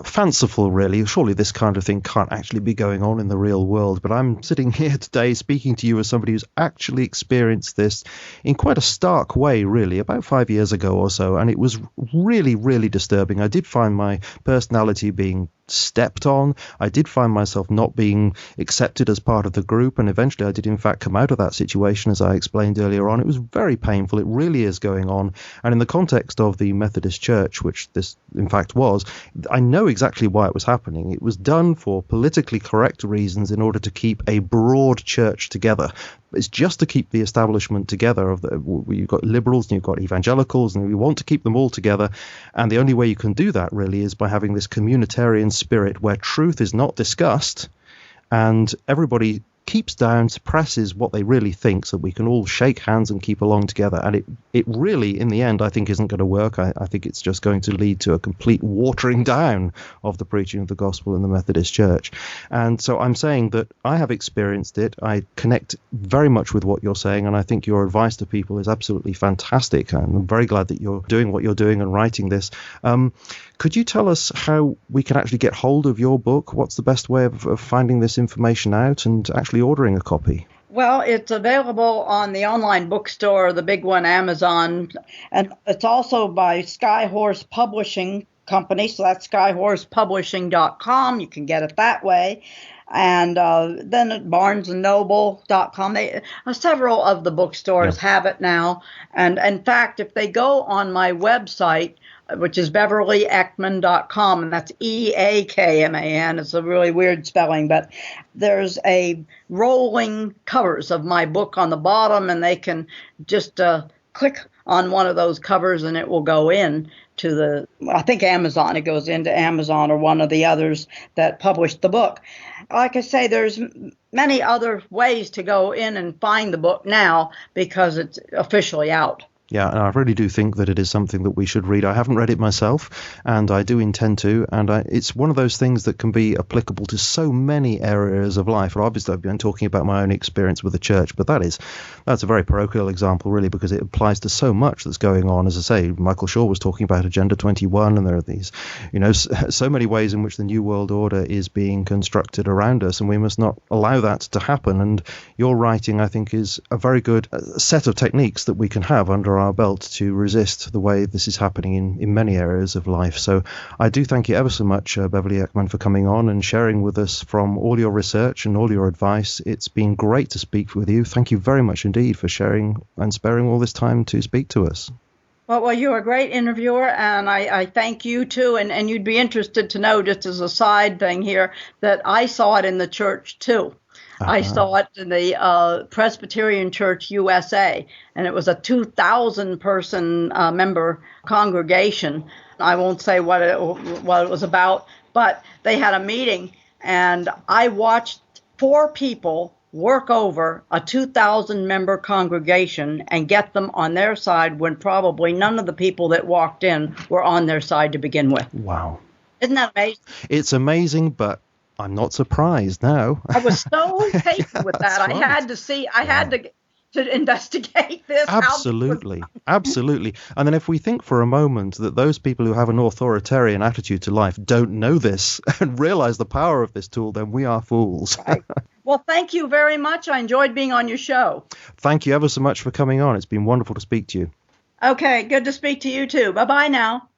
fanciful, really. Surely this kind of thing can't actually be going on in the real world. But I'm sitting here today speaking to you as somebody who's actually experienced this in quite a stark way, really, about 5 years ago or so. And it was really, really disturbing. I did find my personality being stepped on. I did find myself not being accepted as part of the group, and eventually I did in fact come out of that situation, as I explained earlier on. It was very painful. It really is going on, and in the context of the Methodist Church, which this in fact was, I know exactly why it was happening. It was done for politically correct reasons in order to keep a broad church together. It's just to keep the establishment together. You've got liberals and you've got evangelicals, and we want to keep them all together. And the only way you can do that really is by having this communitarian spirit where truth is not discussed and everybody keeps down, suppresses what they really think, so we can all shake hands and keep along together. And it really, in the end, I think isn't going to work. I think it's just going to lead to a complete watering down of the preaching of the gospel in the Methodist Church. And so I'm saying that I have experienced it. I connect very much with what you're saying, and I think your advice to people is absolutely fantastic. And I'm very glad that you're doing what you're doing and writing this. Could you tell us how we can actually get hold of your book? What's the best way of finding this information out and actually ordering a copy?
Well, it's available on the online bookstore, the big one, Amazon, and it's also by Skyhorse Publishing Company, so that's skyhorsepublishing.com. You can get it that way. And then at barnesandnoble.com, several of the bookstores have it now. And in fact, if they go on my website, which is beverlyeakman.com, and that's Eakman. It's a really weird spelling, but there's a rolling covers of my book on the bottom, and they can just click on one of those covers and it will go in to I think Amazon. It goes into Amazon or one of the others that published the book. Like I say, there's many other ways to go in and find the book now because it's officially out.
Yeah, and I really do think that it is something that we should read. I haven't read it myself, and I do intend to, and it's one of those things that can be applicable to so many areas of life. And obviously, I've been talking about my own experience with the church, but that's a very parochial example, really, because it applies to so much that's going on. As I say, Michael Shaw was talking about Agenda 21, and there are these, so many ways in which the New World Order is being constructed around us, and we must not allow that to happen. And your writing, I think, is a very good set of techniques that we can have under our belt to resist the way this is happening in many areas of life. So I do thank you ever so much, Beverly Eakman, for coming on and sharing with us from all your research and all your advice. It's been great to speak with you. Thank you very much indeed for sharing and sparing all this time to speak to us.
Well, you're a great interviewer, and I thank you too. And you'd be interested to know, just as a side thing here, that I saw it in the church too. I saw it in the Presbyterian Church USA, and it was a 2,000-person member congregation. I won't say what it was about, but they had a meeting, and I watched 4 people work over a 2,000-member congregation and get them on their side when probably none of the people that walked in were on their side to begin with.
Wow.
Isn't that amazing?
It's amazing, but I'm not surprised now.
I was so taken with that. I had to see, I had to investigate this.
Absolutely. Absolutely. And then if we think for a moment that those people who have an authoritarian attitude to life don't know this and realize the power of this tool, then we are fools.
Right. Well, thank you very much. I enjoyed being on your show.
Thank you ever so much for coming on. It's been wonderful to speak to you.
Okay, good to speak to you too. Bye-bye now.